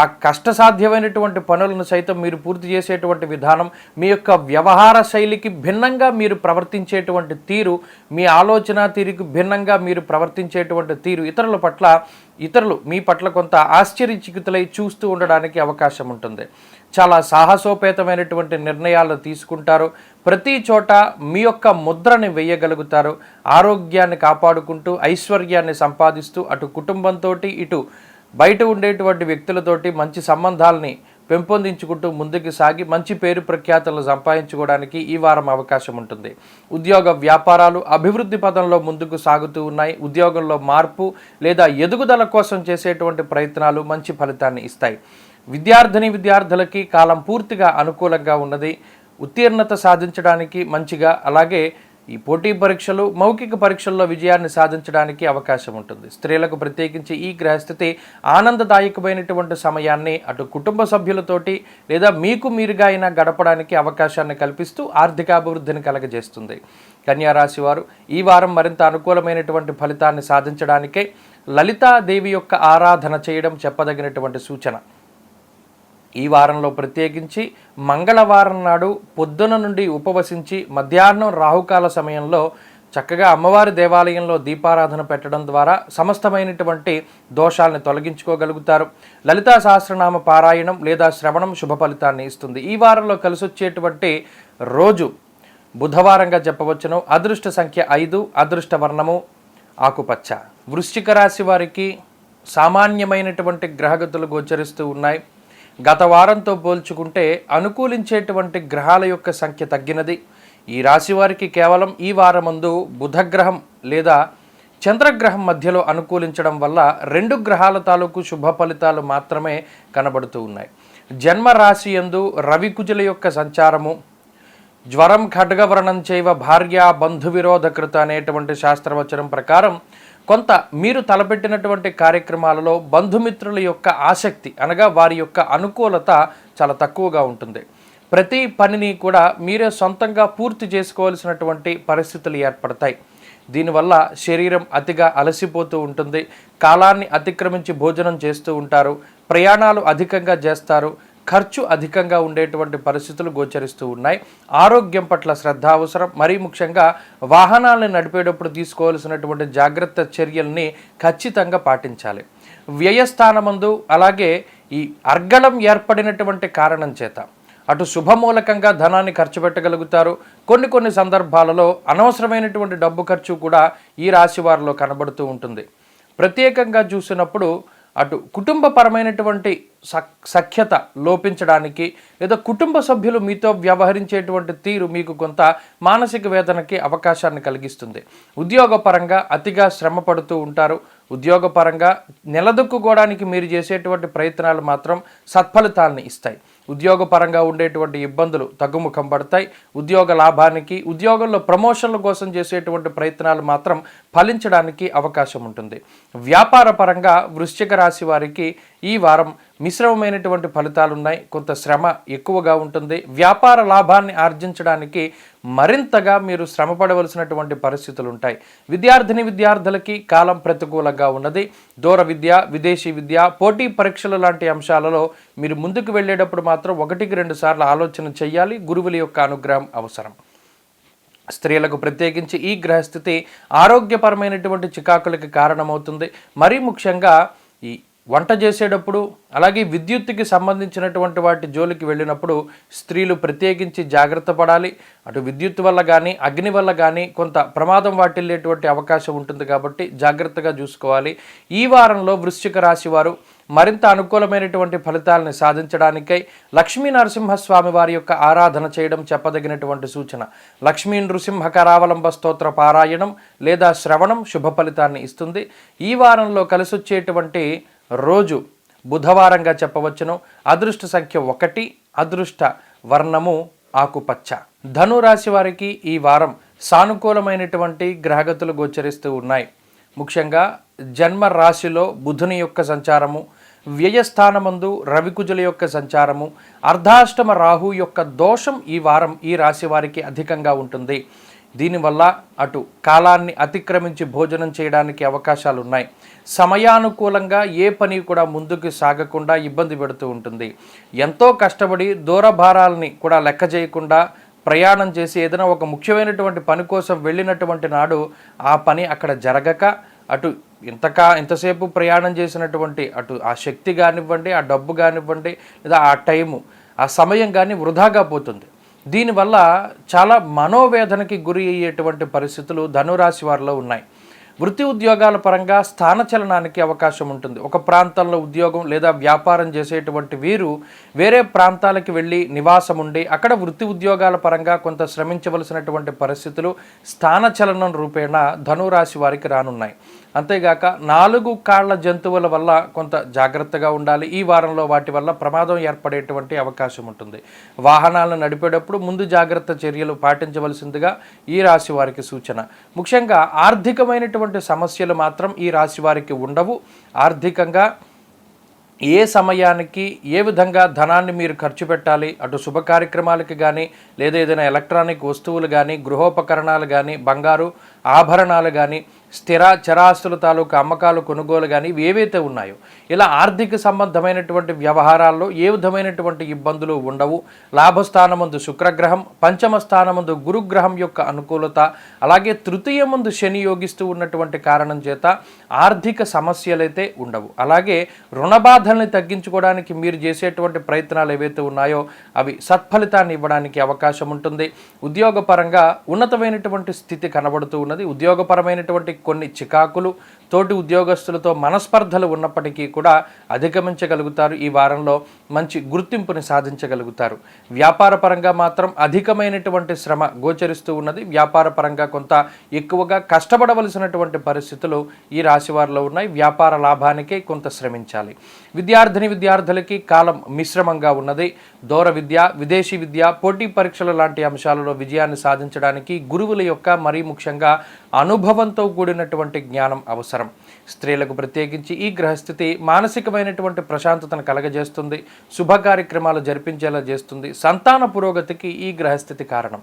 ఆ కష్టసాధ్యమైనటువంటి పనులను సైతం మీరు పూర్తి చేసేటువంటి విధానం, మీ యొక్క వ్యవహార శైలికి భిన్నంగా మీరు ప్రవర్తించేటువంటి తీరు, మీ ఆలోచన తీరుకు భిన్నంగా మీరు ప్రవర్తించేటువంటి తీరు ఇతరులు మీ పట్ల కొంత ఆశ్చర్యచకితులై చూస్తూ ఉండడానికి అవకాశం ఉంటుంది. చాలా సాహసోపేతమైనటువంటి నిర్ణయాలు తీసుకుంటారు. ప్రతి చోట మీ యొక్క ముద్రని వేయగలుగుతారు. ఆరోగ్యాన్ని కాపాడుకుంటూ, ఐశ్వర్యాన్ని సంపాదిస్తూ, అటు కుటుంబంతో ఇటు బయట ఉండేటువంటి వ్యక్తులతోటి మంచి సంబంధాలని పెంపొందించుకుంటూ ముందుకు సాగి మంచి పేరు ప్రఖ్యాతులను సంపాదించుకోవడానికి ఈ వారం అవకాశం ఉంటుంది. ఉద్యోగ వ్యాపారాలు అభివృద్ధి పదంలో ముందుకు సాగుతూ ఉన్నాయి. ఉద్యోగంలో మార్పు లేదా ఎదుగుదల కోసం చేసేటువంటి ప్రయత్నాలు మంచి ఫలితాన్ని ఇస్తాయి. విద్యార్థులకి కాలం పూర్తిగా అనుకూలంగా ఉన్నది. ఉత్తీర్ణత సాధించడానికి మంచిగా, అలాగే ఈ పోటీ పరీక్షలు, మౌఖిక పరీక్షల్లో విజయాన్ని సాధించడానికి అవకాశం ఉంటుంది. స్త్రీలకు ప్రత్యేకించి ఈ గ్రహస్థితి ఆనందదాయకమైనటువంటి సమయాన్ని అటు కుటుంబ సభ్యులతోటి లేదా మీకు మీరుగా అయినా గడపడానికి అవకాశాన్ని కల్పిస్తూ ఆర్థికాభివృద్ధిని కలగజేస్తుంది. కన్యా రాశి వారు ఈ వారం మరింత అనుకూలమైనటువంటి ఫలితాన్ని సాధించడానికే లలితాదేవి యొక్క ఆరాధన చేయడం చెప్పదగినటువంటి సూచన. ఈ వారంలో ప్రత్యేకించి మంగళవారం నాడు పొద్దున నుండి ఉపవసించి మధ్యాహ్నం రాహుకాల సమయంలో చక్కగా అమ్మవారి దేవాలయంలో దీపారాధన పెట్టడం ద్వారా సమస్తమైనటువంటి దోషాలను తొలగించుకోగలుగుతారు. లలితా సహస్రనామ పారాయణం లేదా శ్రవణం శుభ ఫలితాన్ని ఇస్తుంది. ఈ వారంలో కలిసొచ్చేటువంటి రోజు బుధవారంగా చెప్పవచ్చును. అదృష్ట సంఖ్య 5, అదృష్ట వర్ణము ఆకుపచ్చ. వృశ్చిక రాశి వారికి సామాన్యమైనటువంటి గ్రహగతులు గోచరిస్తూ ఉన్నాయి. గత వారంతో పోల్చుకుంటే అనుకూలించేటువంటి గ్రహాల యొక్క సంఖ్య తగ్గినది. ఈ రాశి వారికి కేవలం ఈ వారమందు బుధగ్రహం లేదా చంద్రగ్రహం మధ్యలో అనుకూలించడం వల్ల 2 గ్రహాల తాలూకు శుభ ఫలితాలు మాత్రమే కనబడుతూ ఉన్నాయి. జన్మ రాశి యందు రవికుజుల యొక్క సంచారము, జ్వరం ఖడ్గవర్ణం చేయవ భార్య బంధు విరోధకృత అనేటువంటి శాస్త్రవచనం ప్రకారం కొంత మీరు తలపెట్టినటువంటి కార్యక్రమాలలో బంధుమిత్రుల యొక్క ఆసక్తి అనగా వారి యొక్క అనుకూలత చాలా తక్కువగా ఉంటుంది. ప్రతి పనిని కూడా మీరే సొంతంగా పూర్తి చేసుకోవాల్సినటువంటి పరిస్థితులు ఏర్పడతాయి. దీనివల్ల శరీరం అతిగా అలసిపోతూ ఉంటుంది. కాలాన్ని అతిక్రమించి భోజనం చేస్తూ ఉంటారు. ప్రయాణాలు అధికంగా చేస్తారు. ఖర్చు అధికంగా ఉండేటువంటి పరిస్థితులు గోచరిస్తూ ఉన్నాయి. ఆరోగ్యం పట్ల శ్రద్ధ అవసరం. మరీ ముఖ్యంగా వాహనాలను నడిపేటప్పుడు తీసుకోవాల్సినటువంటి జాగ్రత్త చర్యల్ని ఖచ్చితంగా పాటించాలి. వ్యయస్థానమందు అలాగే ఈ అర్గళం ఏర్పడినటువంటి కారణం చేత అటు శుభమూలకంగా ధనాన్ని ఖర్చు పెట్టగలుగుతారు. కొన్ని సందర్భాలలో అనవసరమైనటువంటి డబ్బు ఖర్చు కూడా ఈ రాశి వారిలో కనబడుతూ ఉంటుంది. ప్రత్యేకంగా చూసినప్పుడు అటు కుటుంబపరమైనటువంటి సఖ్యత లోపించడానికి లేదా కుటుంబ సభ్యులు మీతో వ్యవహరించేటువంటి తీరు మీకు కొంత మానసిక వేదనకి అవకాశాన్ని కలిగిస్తుంది. ఉద్యోగపరంగా అతిగా శ్రమ పడుతూ ఉంటారు. ఉద్యోగపరంగా నిలదొక్కుకోవడానికి మీరు చేసేటువంటి ప్రయత్నాలు మాత్రం సత్ఫలితాలను ఇస్తాయి. ఉద్యోగపరంగా ఉండేటువంటి ఇబ్బందులు తగ్గుముఖం పడతాయి. ఉద్యోగ లాభానికి, ఉద్యోగంలో ప్రమోషన్ల కోసం చేసేటువంటి ప్రయత్నాలు మాత్రం ఫలించడానికి అవకాశం ఉంటుంది. వ్యాపార పరంగా వృశ్చిక రాశి వారికి ఈ వారం మిశ్రమమైనటువంటి ఫలితాలు ఉన్నాయి. కొంత శ్రమ ఎక్కువగా ఉంటుంది. వ్యాపార లాభాన్ని ఆర్జించడానికి మరింతగా మీరు శ్రమ పడవలసినటువంటి పరిస్థితులు ఉంటాయి. విద్యార్థులకి కాలం ప్రతికూలంగా ఉన్నది. దూర విద్య, విదేశీ విద్య, పోటీ పరీక్షలు లాంటి అంశాలలో మీరు ముందుకు వెళ్ళేటప్పుడు మాత్రం 1-2 సార్లు ఆలోచన చేయాలి. గురువుల యొక్క అనుగ్రహం అవసరం. స్త్రీలకు ప్రత్యేకించి ఈ గ్రహస్థితి ఆరోగ్యపరమైనటువంటి చికాకులకి కారణమవుతుంది. మరీ ముఖ్యంగా ఈ వంట చేసేటప్పుడు అలాగే విద్యుత్తుకి సంబంధించినటువంటి వాటి జోలికి వెళ్ళినప్పుడు స్త్రీలు ప్రత్యేకించి జాగ్రత్త పడాలి. అటు విద్యుత్ వల్ల కానీ అగ్ని వల్ల కానీ కొంత ప్రమాదం వాటిల్లేటువంటి అవకాశం ఉంటుంది కాబట్టి జాగ్రత్తగా చూసుకోవాలి. ఈ వారంలో వృశ్చిక రాశి వారు మరింత అనుకూలమైనటువంటి ఫలితాలను సాధించడానికై లక్ష్మీ నరసింహస్వామి వారి యొక్క ఆరాధన చేయడం చెప్పదగినటువంటి సూచన. లక్ష్మీ నృసింహ కరావలంబ స్తోత్ర పారాయణం లేదా శ్రవణం శుభ ఫలితాన్ని ఇస్తుంది. ఈ వారంలో కలిసొచ్చేటువంటి రోజు బుధవారంగా చెప్పవచ్చును. అదృష్ట సంఖ్య 1, అదృష్ట వర్ణము ఆకుపచ్చ. ధనురాశి వారికి ఈ వారం సానుకూలమైనటువంటి గ్రహగతులు గోచరిస్తూ ఉన్నాయి. ముఖ్యంగా జన్మ రాశిలో బుధుని యొక్క సంచారము, వ్యయస్థానమందు రవికుజుల యొక్క సంచారము, అర్ధాష్టమ రాహు యొక్క దోషం ఈ వారం ఈ రాశి వారికి అధికంగా ఉంటుంది. దీనివల్ల అటు కాలాన్ని అతిక్రమించి భోజనం చేయడానికి అవకాశాలు ఉన్నాయి. సమయానుకూలంగా ఏ పని కూడా ముందుకు సాగకుండా ఇబ్బంది పెడుతూ ఉంటుంది. ఎంతో కష్టపడి దూర భారాలని కూడా లెక్క చేయకుండా ప్రయాణం చేసి ఏదైనా ఒక ముఖ్యమైనటువంటి పని కోసం వెళ్ళినటువంటి నాడు ఆ పని అక్కడ జరగక అటు ఇంతసేపు ప్రయాణం చేసినటువంటి అటు ఆ శక్తి కానివ్వండి, ఆ డబ్బు కానివ్వండి, లేదా ఆ టైము, ఆ సమయం కానీ వృధాగా పోతుంది. దీనివల్ల చాలా మనోవేదనకి గురి అయ్యేటువంటి పరిస్థితులు ధనురాశి వారిలో ఉన్నాయి. వృత్తి ఉద్యోగాల పరంగా స్థానచలనానికి అవకాశం ఉంటుంది. ఒక ప్రాంతంలో ఉద్యోగం లేదా వ్యాపారం చేసేటువంటి వీరు వేరే ప్రాంతాలకు వెళ్ళి నివాసం ఉండి అక్కడ వృత్తి ఉద్యోగాల పరంగా కొంత శ్రమించవలసినటువంటి పరిస్థితులు స్థానచలనం రూపేణ ధనురాశి వారికి రానున్నాయి. అంతేగాక 4 కాళ్ల జంతువుల వల్ల కొంత జాగ్రత్తగా ఉండాలి. ఈ వారంలో వాటి వల్ల ప్రమాదం ఏర్పడేటువంటి అవకాశం ఉంటుంది. వాహనాలను నడిపేటప్పుడు ముందు జాగ్రత్త చర్యలు పాటించవలసిందిగా ఈ రాశి వారికి సూచన. ముఖ్యంగా ఆర్థికమైనటువంటి సమస్యలు మాత్రం ఈ రాశి వారికి ఉండవు. ఆర్థికంగా ఏ సమయానికి ఏ విధంగా ధనాన్ని మీరు ఖర్చు పెట్టాలి, అటు శుభ కార్యక్రమాలకి కానీ, లేదా ఏదైనా ఎలక్ట్రానిక్ వస్తువులు కానీ, గృహోపకరణాలు కానీ, బంగారు ఆభరణాలు కానీ, స్థిర చరాస్తుల తాలూకు అమ్మకాలు కొనుగోలు కానీ ఏవైతే ఉన్నాయో, ఇలా ఆర్థిక సంబంధమైనటువంటి వ్యవహారాల్లో ఏ విధమైనటువంటి ఇబ్బందులు ఉండవు. లాభస్థానమందు శుక్రగ్రహం, పంచమ స్థానమందు గురుగ్రహం యొక్క అనుకూలత, అలాగే తృతీయ ముందు శని యోగిస్తూ ఉన్నటువంటి కారణం చేత ఆర్థిక సమస్యలైతే ఉండవు. అలాగే రుణబాధల్ని తగ్గించుకోవడానికి మీరు చేసేటువంటి ప్రయత్నాలు ఏవైతే ఉన్నాయో అవి సత్ఫలితాన్ని ఇవ్వడానికి అవకాశం ఉంటుంది. ఉద్యోగపరంగా ఉన్నతమైనటువంటి స్థితి కనబడుతూ ఉన్నది. ఉద్యోగపరమైనటువంటి కొన్ని చికాకులు, తోటి ఉద్యోగస్తులతో మనస్పర్ధలు ఉన్నప్పటికీ కూడా అధిగమించగలుగుతారు. ఈ వారంలో మంచి గుర్తింపుని సాధించగలుగుతారు. వ్యాపార పరంగా మాత్రం అధికమైనటువంటి శ్రమ గోచరిస్తూ ఉన్నది. వ్యాపార పరంగా కొంత ఎక్కువగా కష్టపడవలసినటువంటి పరిస్థితులు ఈ రాశి వారిలో ఉన్నాయి. వ్యాపార లాభానికే కొంత శ్రమించాలి. విద్యార్థులకి కాలం మిశ్రమంగా ఉన్నది. దూర విద్య, విదేశీ విద్య, పోటీ పరీక్షలు లాంటి అంశాలలో విజయాన్ని సాధించడానికి గురువుల యొక్క మరీ ముఖ్యంగా అనుభవంతో కూడినటువంటి జ్ఞానం అవసరం. స్త్రీలకు ప్రత్యేకించి ఈ గ్రహస్థితి మానసికమైనటువంటి ప్రశాంతతను కలగజేస్తుంది. శుభ కార్యక్రమాలు జరిపించేలా చేస్తుంది. సంతాన పురోగతికి ఈ గ్రహస్థితి కారణం.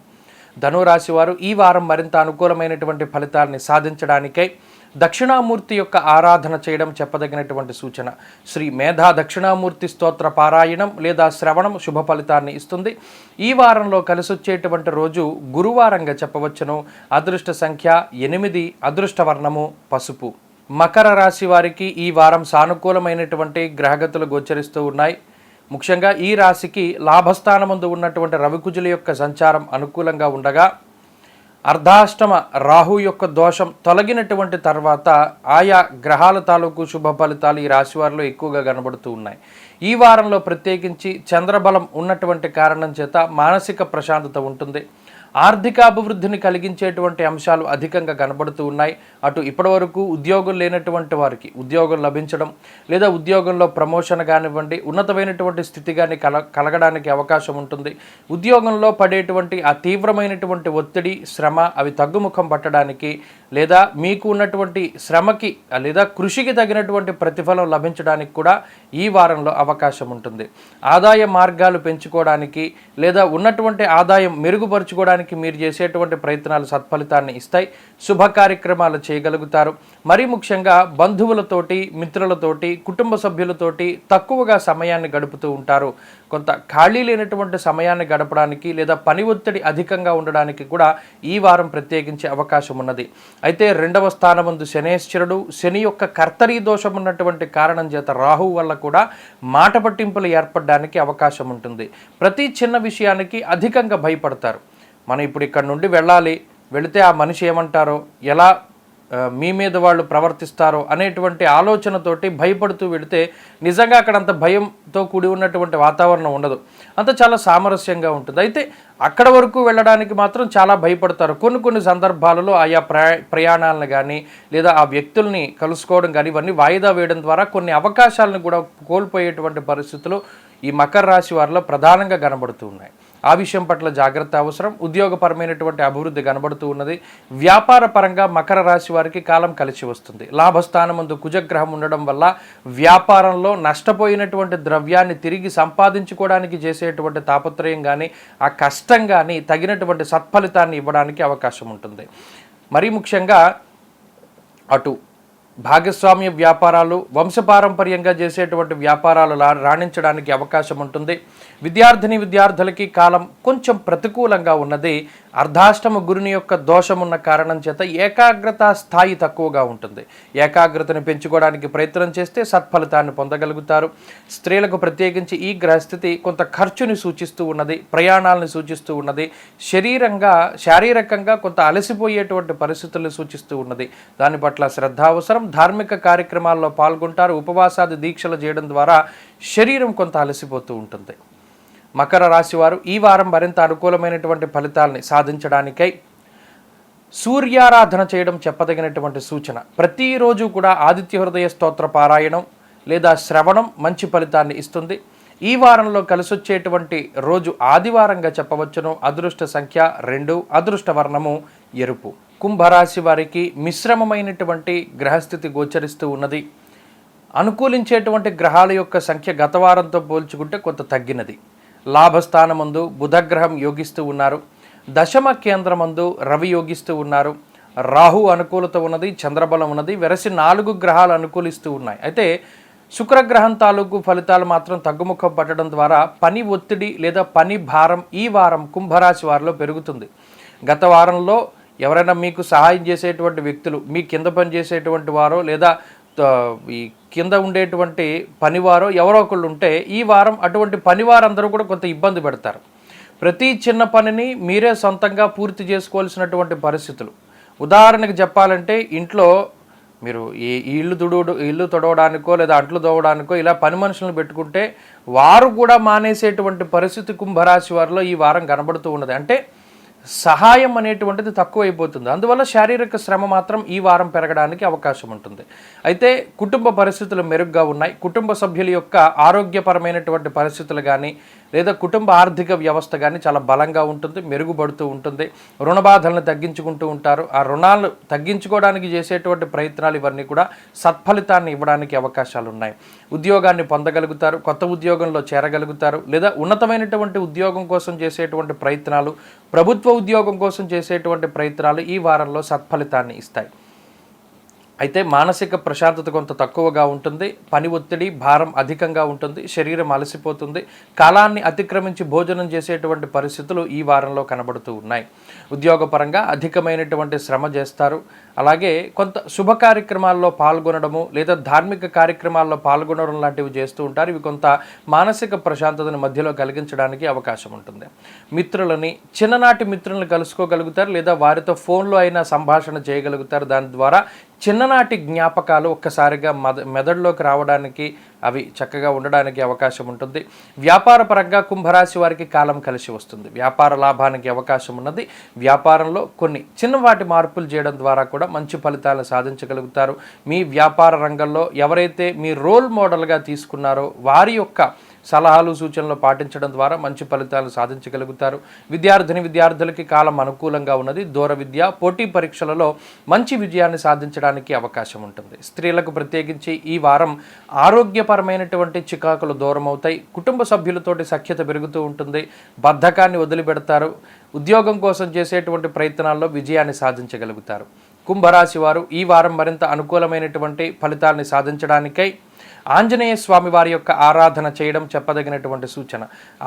ధనురాశి వారు ఈ వారం మరింత అనుకూలమైనటువంటి ఫలితాలని సాధించడానికై దక్షిణామూర్తి యొక్క ఆరాధన చేయడం చెప్పదగినటువంటి సూచన. శ్రీ మేధా దక్షిణామూర్తి స్తోత్ర పారాయణం లేదా శ్రవణం శుభ ఫలితాన్ని ఇస్తుంది. ఈ వారంలో కలిసొచ్చేటువంటి రోజు గురువారంగా చెప్పవచ్చును. అదృష్ట సంఖ్య 8, అదృష్ట వర్ణము పసుపు. మకర రాశి వారికి ఈ వారం సానుకూలమైనటువంటి గ్రహగతులు గోచరిస్తూ ఉన్నాయి. ముఖ్యంగా ఈ రాశికి లాభస్థానమందు ఉన్నటువంటి రవికుజుల యొక్క సంచారం అనుకూలంగా ఉండగా, అర్ధాష్టమ రాహు యొక్క దోషం తొలగినటువంటి తర్వాత ఆయా గ్రహాల తాలూకు శుభ ఫలితాలు ఈ రాశి వారిలో ఎక్కువగా కనబడుతూ ఉన్నాయి. ఈ వారంలో ప్రత్యేకించి చంద్రబలం ఉన్నటువంటి కారణం చేత మానసిక ప్రశాంతత ఉంటుంది. ఆర్థిక అభివృద్ధిని కలిగించేటువంటి అంశాలు అధికంగా కనబడుతూ ఉన్నాయి. అటు ఇప్పటివరకు ఉద్యోగం లేనటువంటి వారికి ఉద్యోగం లభించడం, లేదా ఉద్యోగంలో ప్రమోషన్ కానివ్వండి, ఉన్నతమైనటువంటి స్థితి కానీ కలగడానికి అవకాశం ఉంటుంది. ఉద్యోగంలో పడేటువంటి ఆ తీవ్రమైనటువంటి ఒత్తిడి, శ్రమ అవి తగ్గుముఖం పట్టడానికి, లేదా మీకు ఉన్నటువంటి శ్రమకి లేదా కృషికి తగినటువంటి ప్రతిఫలం లభించడానికి కూడా ఈ వారంలో అవకాశం ఉంటుంది. ఆదాయ మార్గాలు పెంచుకోవడానికి, లేదా ఉన్నటువంటి ఆదాయం మెరుగుపరుచుకోవడానికి మీరు చేసేటువంటి ప్రయత్నాలు సత్ఫలితాన్ని ఇస్తాయి. శుభ కార్యక్రమాలు చేయగలుగుతారు. మరీ ముఖ్యంగా బంధువులతోటి, మిత్రులతోటి, కుటుంబ సభ్యులతోటి తక్కువగా సమయాన్ని గడుపుతూ ఉంటారు. కొంత ఖాళీ లేనటువంటి సమయాన్ని గడపడానికి, లేదా పని ఒత్తిడి అధికంగా ఉండడానికి కూడా ఈ వారం ప్రత్యేకించే అవకాశం ఉన్నది. అయితే 2వ స్థానమందు శనేశ్వరుడు, శని యొక్క కర్తరీ దోషం ఉన్నటువంటి కారణం చేత రాహు వల్ల కూడా మాట పట్టింపులు ఏర్పడడానికి అవకాశం ఉంటుంది. ప్రతి చిన్న విషయానికి అధికంగా భయపడతారు. మనం ఇప్పుడు ఇక్కడ నుండి వెళితే ఆ మనిషి ఏమంటారో, ఎలా మీ మీద వాళ్ళు ప్రవర్తిస్తారో అనేటువంటి ఆలోచనతోటి భయపడుతూ వెళితే నిజంగా అక్కడ అంత భయంతో కూడి ఉన్నటువంటి వాతావరణం ఉండదు. అంత చాలా సామరస్యంగా ఉంటుంది. అయితే అక్కడ వరకు వెళ్ళడానికి మాత్రం చాలా భయపడతారు. కొన్ని సందర్భాలలో ఆయా ప్రయాణాలను కానీ, లేదా ఆ వ్యక్తుల్ని కలుసుకోవడం కానీ ఇవన్నీ వాయిదా వేయడం ద్వారా కొన్ని అవకాశాలను కూడా కోల్పోయేటువంటి పరిస్థితులు ఈ మకర రాశి వారిలో ప్రధానంగా కనబడుతూ ఉన్నాయి. ఆ విషయం పట్ల జాగ్రత్త అవసరం. ఉద్యోగపరమైనటువంటి అభివృద్ధి కనబడుతూ ఉన్నది. వ్యాపార పరంగా మకర రాశి వారికి కాలం కలిసి వస్తుంది. లాభస్థానమందు కుజగ్రహం ఉండడం వల్ల వ్యాపారంలో నష్టపోయినటువంటి ద్రవ్యాన్ని తిరిగి సంపాదించుకోవడానికి చేసేటువంటి తాపత్రయం కానీ, ఆ కష్టం కానీ తగినటువంటి సత్ఫలితాన్ని ఇవ్వడానికి అవకాశం ఉంటుంది. మరీ ముఖ్యంగా అటు భాగస్వామ్య వ్యాపారాలు, వంశపారంపర్యంగా చేసేటువంటి వ్యాపారాలు రాణించడానికి అవకాశం ఉంటుంది. విద్యార్థులకి కాలం కొంచెం ప్రతికూలంగా ఉన్నది. అర్ధాష్టమ గురుని యొక్క దోషం ఉన్న కారణం చేత ఏకాగ్రత స్థాయి తక్కువగా ఉంటుంది. ఏకాగ్రతను పెంచుకోవడానికి ప్రయత్నం చేస్తే సత్ఫలితాన్ని పొందగలుగుతారు. స్త్రీలకు ప్రత్యేకించి ఈ గ్రహస్థితి కొంత ఖర్చుని సూచిస్తూ ఉన్నది, ప్రయాణాలను సూచిస్తూ ఉన్నది, శారీరకంగా కొంత అలసిపోయేటువంటి పరిస్థితులను సూచిస్తూ ఉన్నది. దాని పట్ల శ్రద్ధ అవసరం. ధార్మిక కార్యక్రమాల్లో పాల్గొంటారు. ఉపవాసాది దీక్షలు చేయడం ద్వారా శరీరం కొంత అలసిపోతూ ఉంటుంది. మకర రాశి వారు ఈ వారం మరింత అనుకూలమైనటువంటి ఫలితాలని సాధించడానికై సూర్యారాధన చేయడం చెప్పదగినటువంటి సూచన. ప్రతిరోజు కూడా ఆదిత్య హృదయ స్తోత్ర పారాయణం లేదా శ్రవణం మంచి ఫలితాన్ని ఇస్తుంది. ఈ వారంలో కలిసొచ్చేటువంటి రోజు ఆదివారంగా చెప్పవచ్చును. అదృష్ట సంఖ్య 2, అదృష్ట వర్ణము ఎరుపు. కుంభరాశి వారికి మిశ్రమమైనటువంటి గ్రహస్థితి గోచరిస్తూ ఉన్నది. అనుకూలించేటువంటి గ్రహాల యొక్క సంఖ్య గత వారంతో పోల్చుకుంటే కొంత తగ్గినది. లాభస్థానమందు బుధగ్రహం యోగిస్తూ ఉన్నారు. దశమ కేంద్రమందు రవి యోగిస్తూ ఉన్నారు. రాహు అనుకూలత ఉన్నది, చంద్రబలం ఉన్నది. వెరసి 4 గ్రహాలు అనుకూలిస్తూ ఉన్నాయి. అయితే శుక్రగ్రహం తాలూకు ఫలితాలు మాత్రం తగ్గుముఖం పట్టడం ద్వారా పని ఒత్తిడి లేదా పని భారం ఈ వారం కుంభరాశి వారిలో పెరుగుతుంది. గత వారంలో ఎవరైనా మీకు సహాయం చేసేటువంటి వ్యక్తులు, మీ కింద పని చేసేటువంటి వారో లేదా ఈ కింద ఉండేటువంటి పనివారో ఎవరో ఒకళ్ళు ఉంటే ఈ వారం అటువంటి పనివారందరూ కూడా కొంత ఇబ్బంది పెడతారు. ప్రతి చిన్న పనిని మీరే సొంతంగా పూర్తి చేసుకోవాల్సినటువంటి పరిస్థితులు. ఉదాహరణకు చెప్పాలంటే ఇంట్లో మీరు ఈ ఇల్లు తొడవడానికో లేదా అంట్లు తోవడానికో ఇలా పని మనుషులను పెట్టుకుంటే వారు కూడా మానేసేటువంటి పరిస్థితి కుంభరాశి వారిలో ఈ వారం కనబడుతూ ఉన్నది. అంటే సహాయం అనేటువంటిది తక్కువైపోతుంది. అందువల్ల శారీరక శ్రమ మాత్రం ఈ వారం పెరగడానికి అవకాశం ఉంటుంది. అయితే కుటుంబ పరిస్థితులు మెరుగ్గా ఉన్నాయి. కుటుంబ సభ్యుల యొక్క ఆరోగ్యపరమైనటువంటి పరిస్థితులు కానీ లేదా కుటుంబ ఆర్థిక వ్యవస్థ కానీ చాలా బలంగా ఉంటుంది, మెరుగుపడుతూ ఉంటుంది. రుణ బాధలను తగ్గించుకుంటూ ఉంటారు. ఆ రుణాలు తగ్గించుకోవడానికి చేసేటువంటి ప్రయత్నాలు ఇవన్నీ కూడా సత్ఫలితాన్ని ఇవ్వడానికి అవకాశాలు ఉన్నాయి. ఉద్యోగాన్ని పొందగలుగుతారు, కొత్త ఉద్యోగంలో చేరగలుగుతారు, లేదా ఉన్నతమైనటువంటి ఉద్యోగం కోసం చేసేటువంటి ప్రయత్నాలు, ప్రభుత్వ ఉద్యోగం కోసం చేసేటువంటి ప్రయత్నాలు ఈ వారంలో సత్ఫలితాన్ని ఇస్తాయి. అయితే మానసిక ప్రశాంతత కొంత తక్కువగా ఉంటుంది. పని ఒత్తిడి భారం అధికంగా ఉంటుంది. శరీరం అలసిపోతుంది. కాలాన్ని అతిక్రమించి భోజనం చేసేటువంటి పరిస్థితులు ఈ వారంలో కనబడుతూ ఉన్నాయి. ఉద్యోగపరంగా అధికమైనటువంటి శ్రమ చేస్తారు. అలాగే కొంత శుభ కార్యక్రమాల్లో పాల్గొనడము లేదా ధార్మిక కార్యక్రమాల్లో పాల్గొనడం లాంటివి చేస్తూ ఉంటారు. ఇవి కొంత మానసిక ప్రశాంతతను మధ్యలో కలిగించడానికి అవకాశం ఉంటుంది. మిత్రులని, చిన్ననాటి మిత్రులను కలుసుకోగలుగుతారు లేదా వారితో ఫోన్లో అయినా సంభాషణ చేయగలుగుతారు. దాని ద్వారా చిన్ననాటి జ్ఞాపకాలు ఒక్కసారిగా మెదడులోకి రావడానికి, అవి చక్కగా ఉండడానికి అవకాశం ఉంటుంది. వ్యాపార పరంగా కుంభరాశి వారికి కాలం కలిసి వస్తుంది. వ్యాపార లాభానికి అవకాశం ఉన్నది. వ్యాపారంలో కొన్ని చిన్నవాటి మార్పులు చేయడం ద్వారా కూడా మంచి ఫలితాలను సాధించగలుగుతారు. మీ వ్యాపార రంగంలో ఎవరైతే మీ రోల్ మోడల్గా తీసుకున్నారో వారి యొక్క సలహాలు సూచనలు పాటించడం ద్వారా మంచి ఫలితాలు సాధించగలుగుతారు. విద్యార్థులకి కాలం అనుకూలంగా ఉన్నది. దూర విద్య, పోటీ పరీక్షలలో మంచి విజయాన్ని సాధించడానికి అవకాశం ఉంటుంది. స్త్రీలకు ప్రత్యేకించి ఈ వారం ఆరోగ్యపరమైనటువంటి చికాకులు దూరం అవుతాయి. కుటుంబ సభ్యులతోటి సఖ్యత పెరుగుతూ ఉంటుంది. బద్ధకాన్ని వదిలిపెడతారు. ఉద్యోగం కోసం చేసేటువంటి ప్రయత్నాల్లో విజయాన్ని సాధించగలుగుతారు. కుంభరాశి వారు ఈ వారం మరింత అనుకూలమైనటువంటి ఫలితాన్ని సాధించడానికై ఆంజనేయ స్వామి వారి యొక్క ఆరాధన చేయడం చెప్పదగినటువంటి సూచన.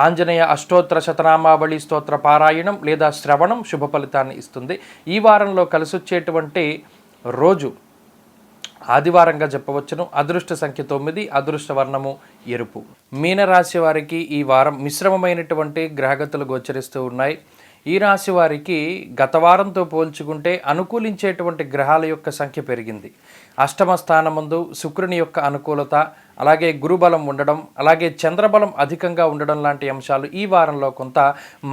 ఆంజనేయ అష్టోత్తర శతనామావళి స్తోత్ర పారాయణం లేదా శ్రవణం శుభ ఫలితాన్ని ఇస్తుంది. ఈ వారంలో కలిసొచ్చేటువంటి రోజు ఆదివారంగా చెప్పవచ్చును. అదృష్ట సంఖ్య 9, అదృష్ట వర్ణము ఎరుపు. మీనరాశి వారికి ఈ వారం మిశ్రమమైనటువంటి గ్రహగతులు గోచరిస్తూ ఉన్నాయి. ఈ రాశి వారికి గత వారంతో పోల్చుకుంటే అనుకూలించేటువంటి గ్రహాల యొక్క సంఖ్య పెరిగింది. అష్టమ స్థానమందు శుక్రుని యొక్క అనుకూలత, అలాగే గురుబలం ఉండడం, అలాగే చంద్రబలం అధికంగా ఉండడం లాంటి అంశాలు ఈ వారంలో కొంత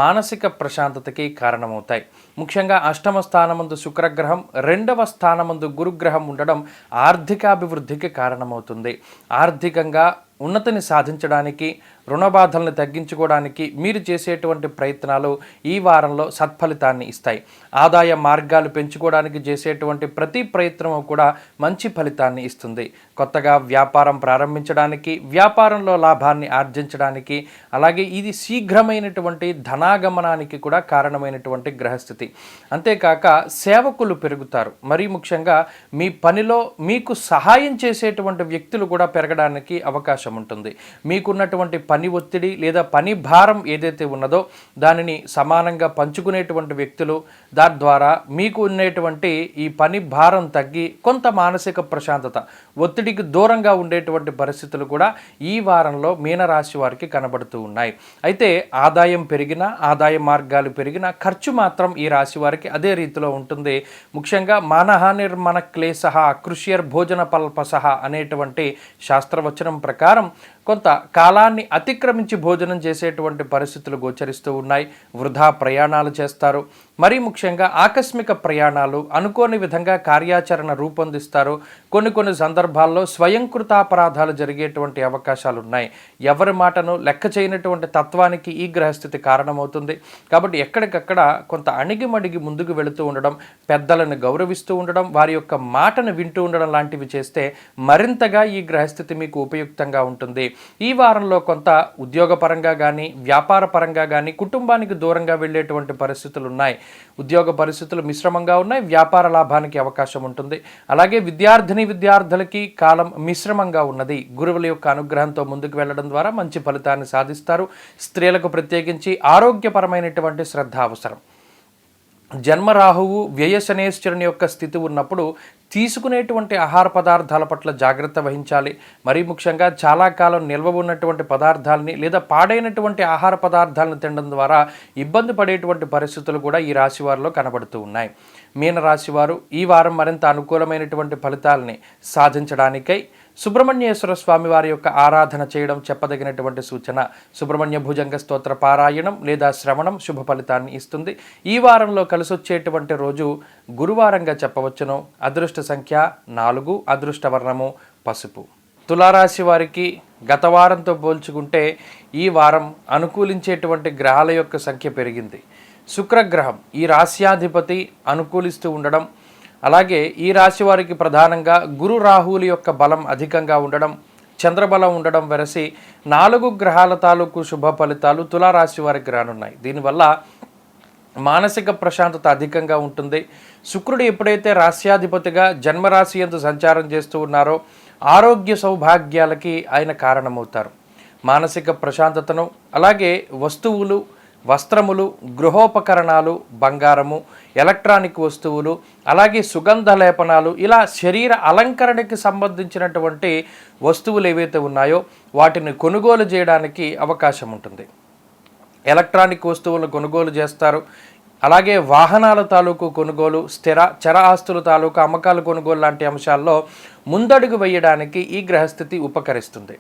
మానసిక ప్రశాంతతకి కారణమవుతాయి. ముఖ్యంగా అష్టమ స్థానమందు శుక్రగ్రహం, 2వ స్థానమందు గురుగ్రహం ఉండడం ఆర్థికాభివృద్ధికి కారణమవుతుంది. ఆర్థికంగా ఉన్నతిని సాధించడానికి, రుణబాధలను తగ్గించుకోవడానికి మీరు చేసేటువంటి ప్రయత్నాలు ఈ వారంలో సత్ఫలితాన్ని ఇస్తాయి. ఆదాయ మార్గాలు పెంచుకోవడానికి చేసేటువంటి ప్రతి ప్రయత్నము కూడా మంచి ఫలితాన్ని ఇస్తుంది. కొత్తగా వ్యాపారం ప్రారంభించడానికి, వ్యాపారంలో లాభాన్ని ఆర్జించడానికి, అలాగే ఇది శీఘ్రమైనటువంటి ధనాగమనానికి కూడా కారణమైనటువంటి గ్రహస్థితి. అంతేకాక సేవకులు పెరుగుతారు. మరీ ముఖ్యంగా మీ పనిలో మీకు సహాయం చేసేటువంటి వ్యక్తులు కూడా పెరగడానికి అవకాశం ఉంటుంది. మీకున్నటువంటి పని ఒత్తిడి లేదా పని భారం ఏదైతే ఉన్నదో దానిని సమానంగా పంచుకునేటువంటి వ్యక్తులు, దాని ద్వారా మీకు ఉండేటువంటి ఈ పని భారం తగ్గి కొంత మానసిక ప్రశాంతత, ఒత్తిడికి దూరంగా ఉండేటువంటి పరిస్థితులు కూడా ఈ వారంలో మీనరాశి వారికి కనబడుతూ ఉన్నాయి. అయితే ఆదాయం పెరిగినా, ఆదాయ మార్గాలు పెరిగినా ఖర్చు మాత్రం ఈ రాశి వారికి అదే రీతిలో ఉంటుంది. ముఖ్యంగా మానహానిర్మణ క్లేశ అకృష్యర్ భోజన పల్పస అనేటువంటి శాస్త్రవచనం ప్రకారం కొంత కాలాన్ని అతిక్రమించి భోజనం చేసేటువంటి పరిస్థితులు గోచరిస్తూ ఉన్నాయి. వృధా ప్రయాణాలు చేస్తారు. మరీ ముఖ్యంగా ఆకస్మిక ప్రయాణాలు, అనుకోని విధంగా కార్యాచరణ రూపొందిస్తారు. కొన్ని సందర్భాల్లో స్వయంకృతాపరాధాలు జరిగేటువంటి అవకాశాలు ఉన్నాయి. ఎవరి మాటను లెక్క చేయనటువంటి తత్వానికి ఈ గ్రహస్థితి కారణమవుతుంది. కాబట్టి ఎక్కడికక్కడ కొంత అణిగిమణిగి ముందుకు వెళుతూ ఉండడం, పెద్దలను గౌరవిస్తూ ఉండడం, వారి యొక్క మాటను వింటూ ఉండడం లాంటివి చేస్తే మరింతగా ఈ గ్రహస్థితి మీకు ఉపయుక్తంగా ఉంటుంది. ఈ వారంలో కొంత ఉద్యోగపరంగా కానీ, వ్యాపార పరంగా కానీ కుటుంబానికి దూరంగా వెళ్ళేటువంటి పరిస్థితులు ఉన్నాయి. ఉద్యోగ పరిస్థితులు మిశ్రమంగా ఉన్నాయి. వ్యాపార లాభానికి అవకాశం ఉంటుంది. అలాగే విద్యార్థులకి కాలం మిశ్రమంగా ఉన్నది. గురువుల యొక్క అనుగ్రహంతో ముందుకు వెళ్ళడం ద్వారా మంచి ఫలితాన్ని సాధిస్తారు. స్త్రీలకు ప్రత్యేకించి ఆరోగ్యపరమైనటువంటి శ్రద్ధ అవసరం. జన్మరాహువు వ్యయశనేశ్వరుని యొక్క స్థితి ఉన్నప్పుడు తీసుకునేటువంటి ఆహార పదార్థాల పట్ల జాగ్రత్త వహించాలి. మరీ ముఖ్యంగా చాలా కాలం నిల్వ ఉన్నటువంటి పదార్థాలని లేదా పాడైనటువంటి ఆహార పదార్థాలను తినడం ద్వారా ఇబ్బంది పడేటువంటి పరిస్థితులు కూడా ఈ రాశి వారిలో కనబడుతూ ఉన్నాయి. మీనరాశి వారు ఈ వారం మరింత అనుకూలమైనటువంటి ఫలితాలని సాధించడానికై సుబ్రహ్మణ్యేశ్వర స్వామి వారి యొక్క ఆరాధన చేయడం చెప్పదగినటువంటి సూచన. సుబ్రహ్మణ్య భుజంగ స్తోత్ర పారాయణం లేదా శ్రవణం శుభ ఫలితాన్ని ఇస్తుంది. ఈ వారంలో కలిసొచ్చేటువంటి రోజు గురువారంగా చెప్పవచ్చును. అదృష్ట సంఖ్య 4, అదృష్ట వర్ణము పసుపు. తులారాశి వారికి గత వారంతో పోల్చుకుంటే ఈ వారం అనుకూలించేటువంటి గ్రహాల యొక్క సంఖ్య పెరిగింది. శుక్రగ్రహం ఈ రాశ్యాధిపతి అనుకూలిస్తూ ఉండడం, అలాగే ఈ రాశి వారికి ప్రధానంగా గురు రాహువుల యొక్క బలం అధికంగా ఉండడం, చంద్రబలం ఉండడం వెరసి 4 గ్రహాల తాలూకు శుభ ఫలితాలు తులారాశి వారికి రానున్నాయి. దీనివల్ల మానసిక ప్రశాంతత అధికంగా ఉంటుంది. శుక్రుడు ఎప్పుడైతే రాశ్యాధిపతిగా జన్మరాశి యందు సంచారం చేస్తూ ఉన్నారో ఆరోగ్య సౌభాగ్యాలకి ఆయన కారణమవుతారు. మానసిక ప్రశాంతతను, అలాగే వస్తువులు, వస్త్రములు, గృహోపకరణాలు, బంగారము, ఎలక్ట్రానిక్ వస్తువులు, అలాగే సుగంధ లేపనాలు, ఇలా శరీర అలంకరణకి సంబంధించినటువంటి వస్తువులు ఏవైతే ఉన్నాయో వాటిని కొనుగోలు చేయడానికి అవకాశం ఉంటుంది. ఎలక్ట్రానిక్ వస్తువులను కొనుగోలు చేస్తారు. అలాగే వాహనాల తాలూకు కొనుగోలు, చర ఆస్తుల తాలూకు అమ్మకాలు కొనుగోలు లాంటి అంశాల్లో ముందడుగు వేయడానికి ఈ గ్రహస్థితి ఉపకరిస్తుంది.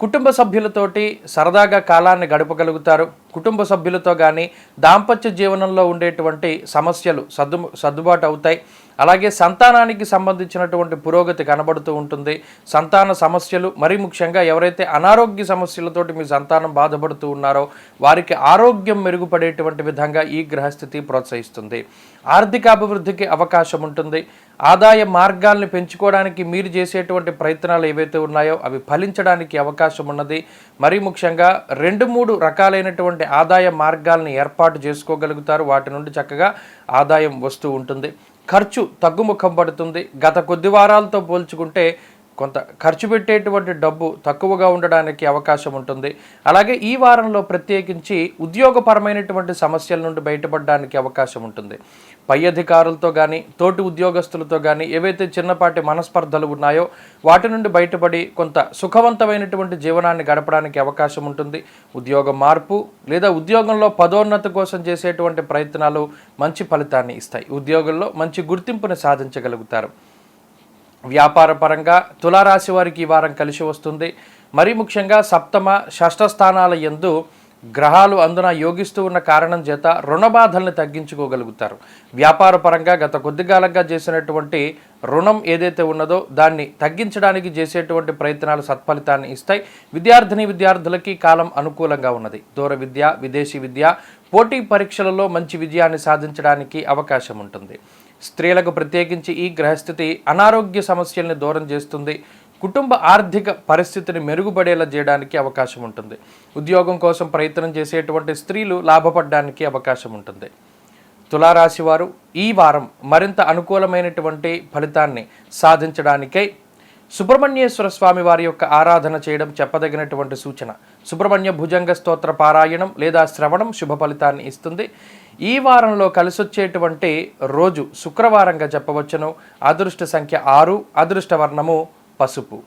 కుటుంబ సభ్యులతోటి సరదాగా కాలాన్ని గడపగలుగుతారు. కుటుంబ సభ్యులతో కానీ దాంపత్య జీవనంలో ఉండేటువంటి సమస్యలు సర్దుబాటు అవుతాయి. అలాగే సంతానానికి సంబంధించినటువంటి పురోగతి కనబడుతూ ఉంటుంది. సంతాన సమస్యలు, మరీ ముఖ్యంగా ఎవరైతే అనారోగ్య సమస్యలతోటి మీ సంతానం బాధపడుతూ ఉన్నారో వారికి ఆరోగ్యం మెరుగుపడేటువంటి విధంగా ఈ గ్రహస్థితి ప్రోత్సహిస్తుంది. ఆర్థికాభివృద్ధికి అవకాశం ఉంటుంది. ఆదాయ మార్గాల్ని పెంచుకోవడానికి మీరు చేసేటువంటి ప్రయత్నాలు ఏవైతే ఉన్నాయో అవి ఫలించడానికి అవకాశం ఉన్నది. మరీ ముఖ్యంగా 2-3 రకాలైనటువంటి ఆదాయ మార్గాల్ని ఏర్పాటు చేసుకోగలుగుతారు. వాటి నుండి చక్కగా ఆదాయం వస్తూ ఉంటుంది. ఖర్చు తగ్గుముఖం పడుతుంది. గత కొద్ది వారాలతో పోల్చుకుంటే కొంత ఖర్చు పెట్టేటువంటి డబ్బు తక్కువగా ఉండడానికి అవకాశం ఉంటుంది. అలాగే ఈ వారంలో ప్రత్యేకించి ఉద్యోగపరమైనటువంటి సమస్యల నుండి బయటపడడానికి అవకాశం ఉంటుంది. పై అధికారులతో కానీ, తోటి ఉద్యోగస్తులతో కానీ ఏవైతే చిన్నపాటి మనస్పర్ధలు ఉన్నాయో వాటి నుండి బయటపడి కొంత సుఖవంతమైనటువంటి జీవనాన్ని గడపడానికి అవకాశం ఉంటుంది. ఉద్యోగ మార్పు లేదా ఉద్యోగంలో పదోన్నతి కోసం చేసేటువంటి ప్రయత్నాలు మంచి ఫలితాన్ని ఇస్తాయి. ఉద్యోగంలో మంచి గుర్తింపుని సాధించగలుగుతారు. వ్యాపార పరంగా తులారాశి వారికి ఈ వారం కలిసి వస్తుంది. మరీ ముఖ్యంగా సప్తమ, షష్ఠ స్థానాల యందు గ్రహాలు అందున యోగిస్తూ ఉన్న కారణం చేత రుణ బాధల్ని తగ్గించుకోగలుగుతారు. వ్యాపార పరంగా గత కొద్ది కాలంగా చేసినటువంటి రుణం ఏదైతే ఉన్నదో దాన్ని తగ్గించడానికి చేసేటువంటి ప్రయత్నాలు సత్ఫలితాన్ని ఇస్తాయి. విద్యార్థులకి కాలం అనుకూలంగా ఉన్నది. దూర విద్య, విదేశీ విద్య, పోటీ పరీక్షలలో మంచి విజయాన్ని సాధించడానికి అవకాశం ఉంటుంది. స్త్రీలకు ప్రత్యేకించి ఈ గ్రహస్థితి అనారోగ్య సమస్యల్ని దూరం చేస్తుంది. కుటుంబ ఆర్థిక పరిస్థితిని మెరుగుపడేలా చేయడానికి అవకాశం ఉంటుంది. ఉద్యోగం కోసం ప్రయత్నం చేసేటువంటి స్త్రీలు లాభపడడానికి అవకాశం ఉంటుంది. తులారాశి వారు ఈ వారం మరింత అనుకూలమైనటువంటి ఫలితాన్ని సాధించడానికై సుబ్రహ్మణ్యేశ్వర స్వామి వారి యొక్క ఆరాధన చేయడం చెప్పదగినటువంటి సూచన. సుబ్రహ్మణ్య భుజంగ స్తోత్ర పారాయణం లేదా శ్రవణం శుభ ఫలితాన్ని ఇస్తుంది. ఈ వారంలో కలిసొచ్చేటువంటి రోజు శుక్రవారంగా చెప్పవచ్చును. అదృష్ట సంఖ్య 6, అదృష్ట వర్ణము పసుపు.